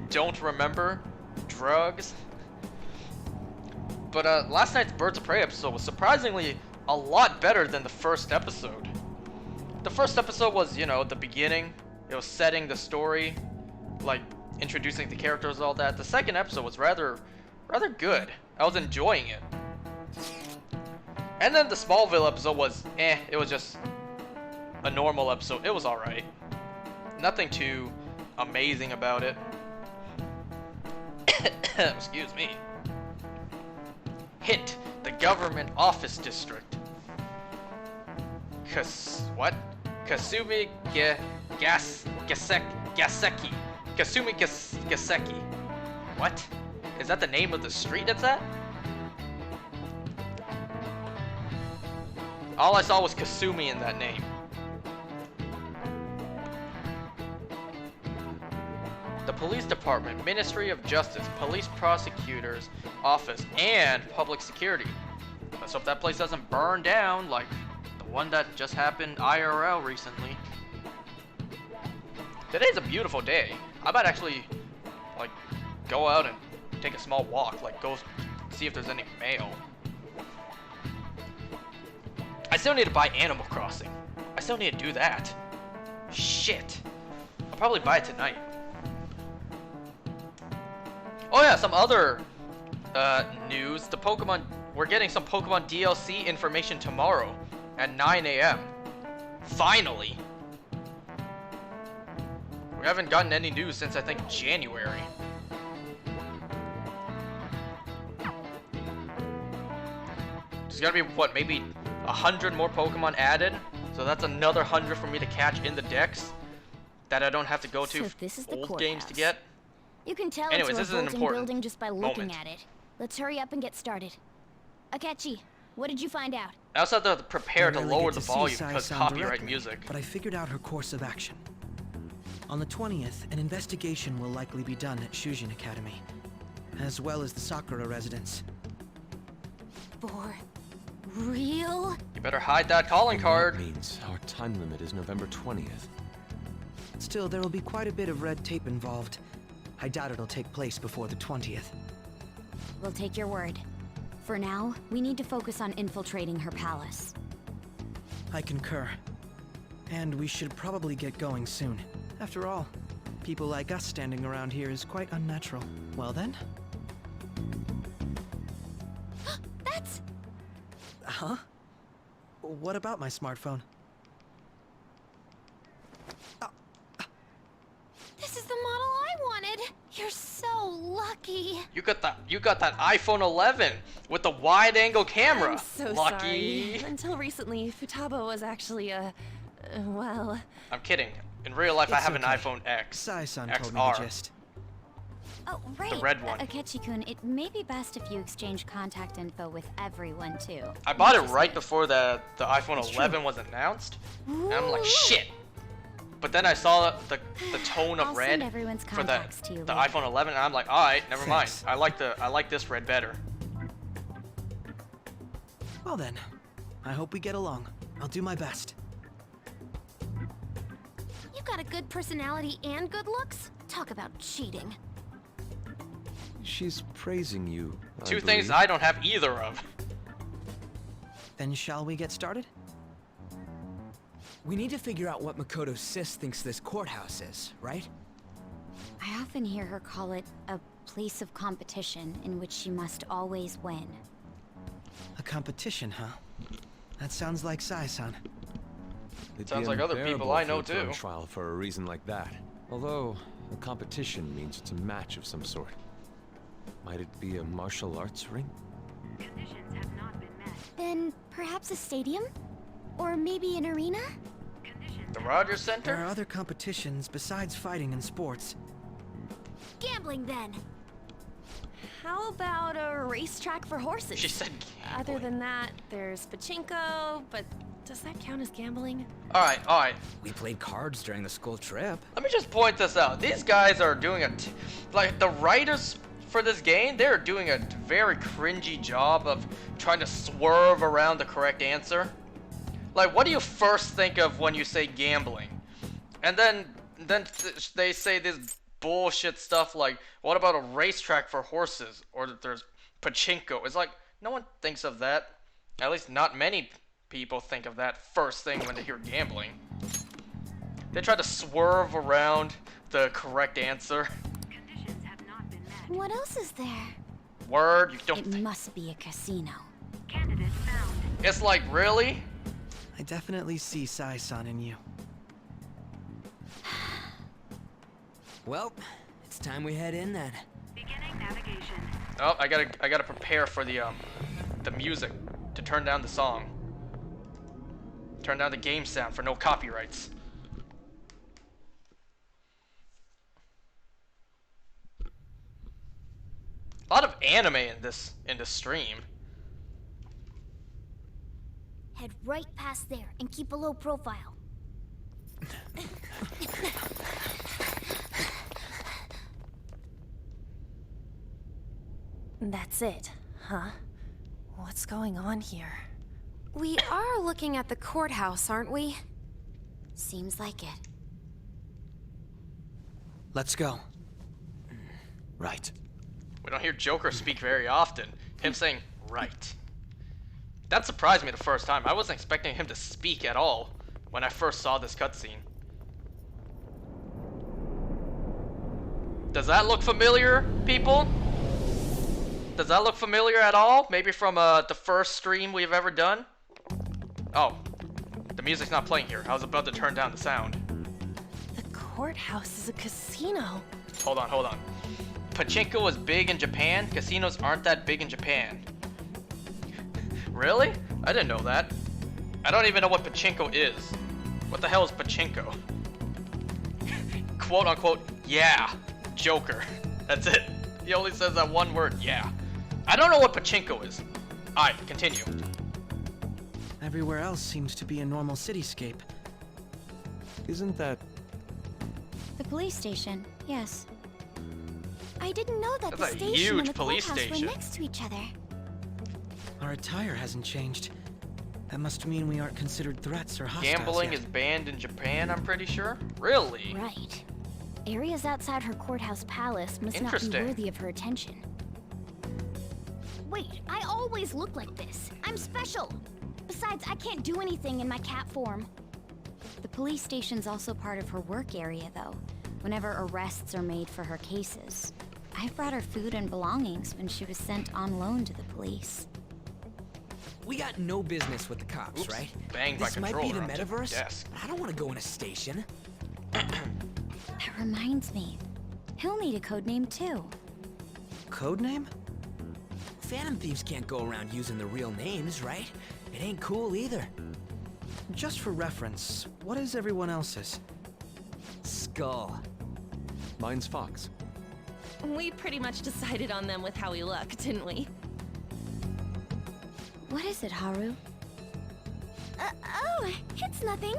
Don't remember drugs. But last night's Birds of Prey episode was surprisingly a lot better than the first episode. The first episode was, you know, the beginning. It was setting the story, like introducing the characters, all that. The second episode was rather good. I was enjoying it. And then the Smallville episode was it was just a normal episode. It was alright. Nothing too amazing about it. Excuse me. Hint, the government office district. What? Kasumi Gaseki. Kasumi Gaseki. What? Is that the name of the street it's at? All I saw was Kasumi in that name. The police department, Ministry of Justice, police prosecutor's office, and public security. Let's hope that place doesn't burn down like the one that just happened IRL recently. Today's a beautiful day. I might actually, like, go out and take a small walk, like go see if there's any mail. I still need to buy Animal Crossing. I still need to do that. Shit. I'll probably buy it tonight. Oh yeah, some other news. The Pokemon, we're getting some Pokemon DLC information tomorrow at 9 AM. Finally. We haven't gotten any news since I think January. There's gonna be, what, maybe 100 more Pokemon added? So that's another 100 for me to catch in the decks that I don't have to go to old games to get. You can tell Anyways, it's this a is an revolting important building just by looking moment. at it. Let's hurry up and get started. Akechi, what did you find out? I also have to prepare to I rarely lower get the to see volume Sai because San copyright directly, music. But I figured out her course of action. On the 20th, an investigation will likely be done at Shujin Academy, as well as the Sakura residence. For real? You better hide that calling card. Means our time limit is November 20th. Still, there will be quite a bit of red tape involved. I doubt it'll take place before the 20th. We'll take your word. For now, we need to focus on infiltrating her palace. I concur. And we should probably get going soon. After all, people like us standing around here is quite unnatural. Well then? That's... Huh? What about my smartphone? This is the model I wanted! You're so lucky! You got that iPhone 11 with the wide-angle camera. I'm so Lucky. sorry. Until recently, Futaba was actually well... I'm kidding. In real life, I It's have an okay. iPhone X. Sai-san told me XR. the gist. Oh, right. The red one. Akechi-kun, it may be best if you exchange contact info with everyone, too. I bought it right before the iPhone 11 was announced, and I'm like, shit. But then I saw the tone of I'll red send everyone's for the contacts to you later. iPhone 11, and I'm like, all right, never mind. Thanks. I like this red better. Well then, I hope we get along. I'll do my best. You got a good personality and good looks? Talk about cheating. She's praising you. Two things I don't have either of. Then shall we get started? We need to figure out what Makoto Sis thinks this courthouse is, right? I often hear her call it a place of competition in which she must always win. A competition, huh? That sounds like Sai-san. It'd Sounds be like other unbearable people I if know you were thrown too. trial for a reason like that. Although, a competition means it's a match of some sort. Might it be a martial arts ring? Then perhaps a stadium? Or maybe an arena? The Rogers There Center? are other competitions besides fighting and sports. Gambling then. How about a racetrack for horses? She said Other than that, there's pachinko, but does that count as gambling? Alright. We played cards during the school trip. Let me just point this out. These guys are doing like, the writers for this game, they're doing a very cringy job of trying to swerve around the correct answer. Like, what do you first think of when you say gambling? And then they say this bullshit stuff like, what about a racetrack for horses? Or that there's pachinko. It's like, no one thinks of that. At least not many people think of that first thing when they hear gambling. They try to swerve around the correct answer. What else is there? Word, you don't It must be a casino. It's like, really? I definitely see Sai-san in you. Well, it's time we head in then. Oh, I gotta prepare for the music to turn down the song. Turn down the game sound for no copyrights. A lot of anime in this stream. Head right past there and keep a low profile. That's it, huh? What's going on here? We are looking at the courthouse, aren't we? Seems like it. Let's go. Right. We don't hear Joker speak very often. Him saying, right. That surprised me the first time. I wasn't expecting him to speak at all when I first saw this cutscene. Does that look familiar, people? Does that look familiar at all? Maybe from the first stream we've ever done? Oh, the music's not playing here. I was about to turn down the sound. The courthouse is a casino. Hold on. Pachinko is big in Japan. Casinos aren't that big in Japan. Really? I didn't know that. I don't even know what pachinko is. What the hell is pachinko? Quote unquote, yeah, Joker. That's it. He only says that one word, yeah. I don't know what pachinko is. Alright, continue. Everywhere else seems to be a normal cityscape. Isn't that... The police station, yes. I didn't know that That's the a station huge and the police courthouse station. were next to each other. Our attire hasn't changed. That must mean we aren't considered threats or hostiles Gambling yet. is banned in Japan, I'm pretty sure. Really? Right. Areas outside her courthouse palace must not be Interesting. worthy of her attention. Wait, I always look like this. I'm special. Besides, I can't do anything in my cat form. The police station's also part of her work area, though. Whenever arrests are made for her cases. I've brought her food and belongings when she was sent on loan to the police. We got no business with the cops, Oops, right? banged my This might be the controller onto the metaverse. desk. I don't want to go in a station. That reminds me. He'll need a code name too. Codename? Phantom Thieves can't go around using the real names, right? It ain't cool either. Just for reference, what is everyone else's? Skull. Mine's Fox. We pretty much decided on them with how we look, didn't we? What is it, Haru? Oh, it's nothing.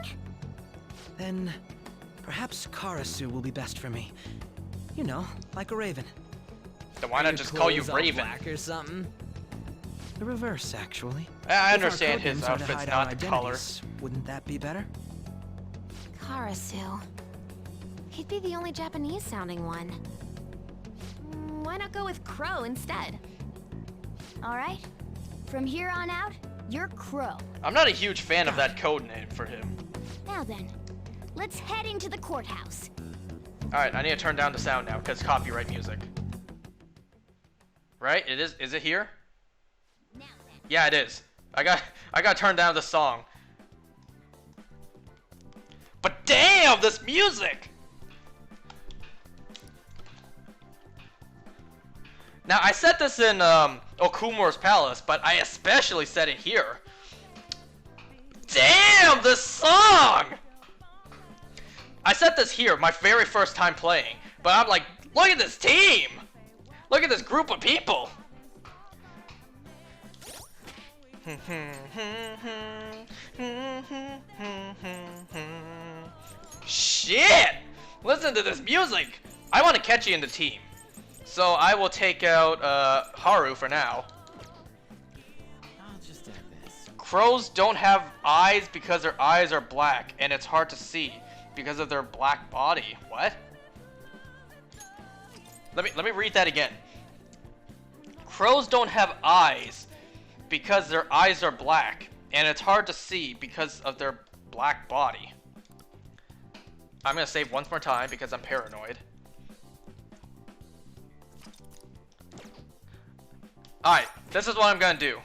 Then perhaps Karasu will be best for me. You know, like a raven. Then why not just call you Clothes all Raven? black or something? The reverse, actually. I If our understand his codenames are to outfit's hide our not the color. identities, wouldn't that be better? Karasu. He'd be the only Japanese-sounding one. Why not go with Crow instead? All right. From here on out, You're Crow. I'm not a huge fan of that code name for him. Now then, let's head into the courthouse. Alright, I need to turn down the sound now, because copyright music. Right? It is it here? Yeah, it is. I got to turn down the song. But damn, this music! Now, I said this in Okumura's Palace, but I especially said it here. Damn, this song! I said this here, my very first time playing, but I'm like, look at this team! Look at this group of people! Shit! Listen to this music! I want to catch you in the team. So I will take out Haru for now. I'll just add this. Crows don't have eyes because their eyes are black, and it's hard to see because of their black body. What? Let me read that again. Crows don't have eyes because their eyes are black, and it's hard to see because of their black body. I'm gonna save once more time because I'm paranoid. Alright, this is what I'm gonna do.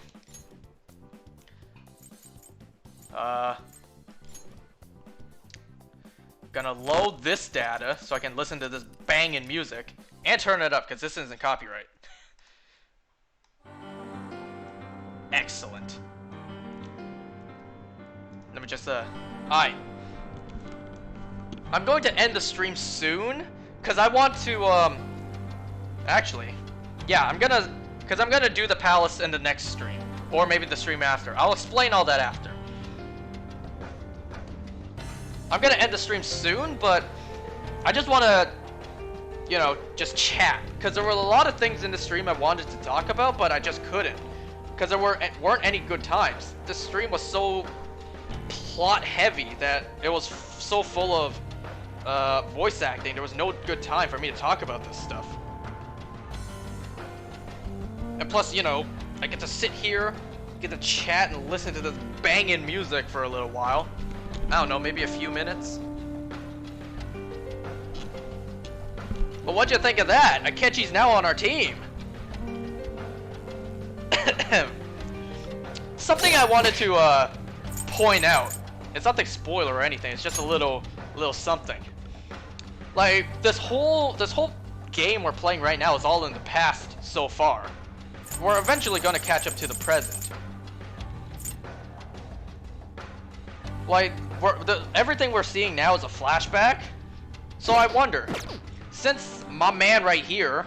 Gonna load this data so I can listen to this banging music and turn it up because this isn't copyright. Excellent. Let me just alright. I'm going to end the stream soon because I want to actually, yeah, because I'm gonna do the palace in the next stream, or maybe the stream after. I'll explain all that after. I'm gonna end the stream soon, but I just want to, you know, just chat, because there were a lot of things in the stream I wanted to talk about, but I just couldn't, because there weren't any good times. This stream was so plot heavy that it was so full of voice acting. There was no good time for me to talk about this stuff. And plus, you know, I get to sit here, get to chat and listen to this banging music for a little while. I don't know, maybe a few minutes. Well, what'd you think of that? Akechi's now on our team. Something I wanted to point out. It's nothing spoiler or anything. It's just a little something. Like this whole game we're playing right now is all in the past so far. We're eventually going to catch up to the present. Like, everything we're seeing now is a flashback. So I wonder, since my man right here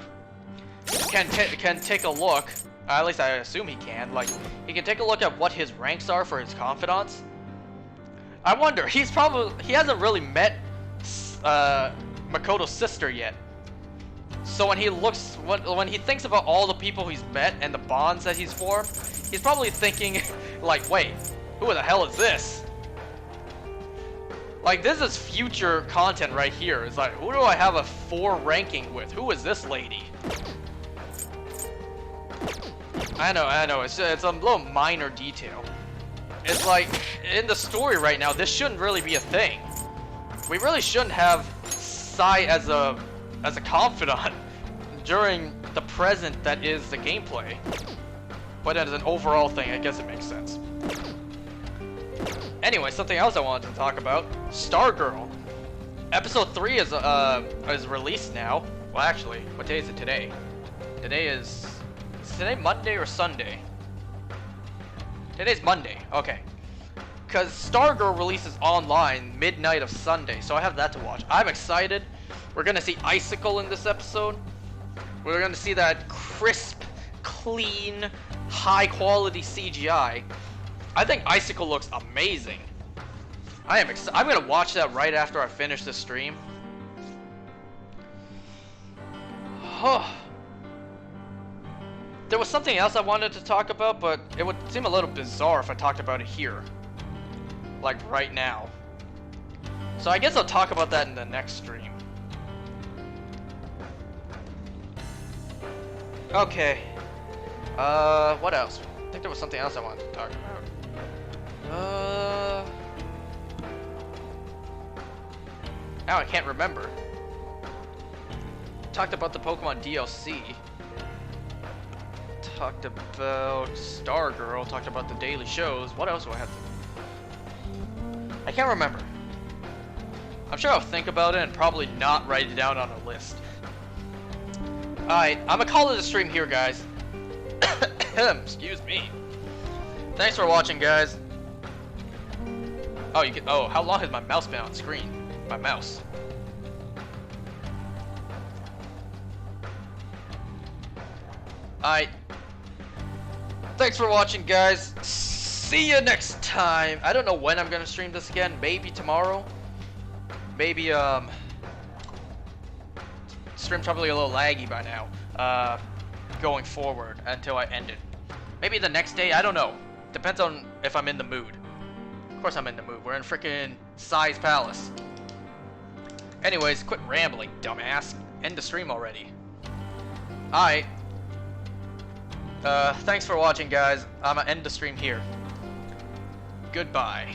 can take a look, at least I assume he can, like, he can take a look at what his ranks are for his confidants. I wonder, he hasn't really met Makoto's sister yet. So when he thinks about all the people he's met and the bonds that he's formed, he's probably thinking, like, wait, who the hell is this? Like, this is future content right here. It's like, who do I have a 4 ranking with? Who is this lady? I know, it's a little minor detail. It's like, in the story right now, this shouldn't really be a thing. We really shouldn't have Sai as a confidant during the present that is the gameplay. But as an overall thing, I guess it makes sense. Anyway, something else I wanted to talk about. Stargirl. Episode 3 is released now. Well, actually, what day is it today? Is today Monday or Sunday? Today's Monday. Okay. Because Stargirl releases online midnight of Sunday, so I have that to watch. I'm excited. We're gonna see Icicle in this episode. We're gonna see that crisp, clean, high-quality CGI. I think Icicle looks amazing. I'm gonna watch that right after I finish the stream. There was something else I wanted to talk about, but it would seem a little bizarre if I talked about it here. Like right now. So I guess I'll talk about that in the next stream. Okay. What else? I think there was something else I wanted to talk about. Now I can't remember. Talked about the Pokemon DLC. Talked about Stargirl. Talked about the daily shows. What else do I have to... I can't remember. I'm sure I'll think about it and probably not write it down on a list. Alright, I'm gonna call it a stream here, guys. Excuse me. Thanks for watching, guys. Oh, you can... Oh, how long has my mouse been on screen? My mouse. Alright. Thanks for watching, guys. See you next time. I don't know when I'm gonna stream this again. Maybe tomorrow. Maybe, stream's probably a little laggy by now. Going forward until I end it. Maybe the next day, I don't know. Depends on if I'm in the mood. Of course I'm in the mood. We're in frickin' Sai's Palace. Anyways, quit rambling, dumbass. End the stream already. Alright. Thanks for watching, guys. I'm gonna end the stream here. Goodbye.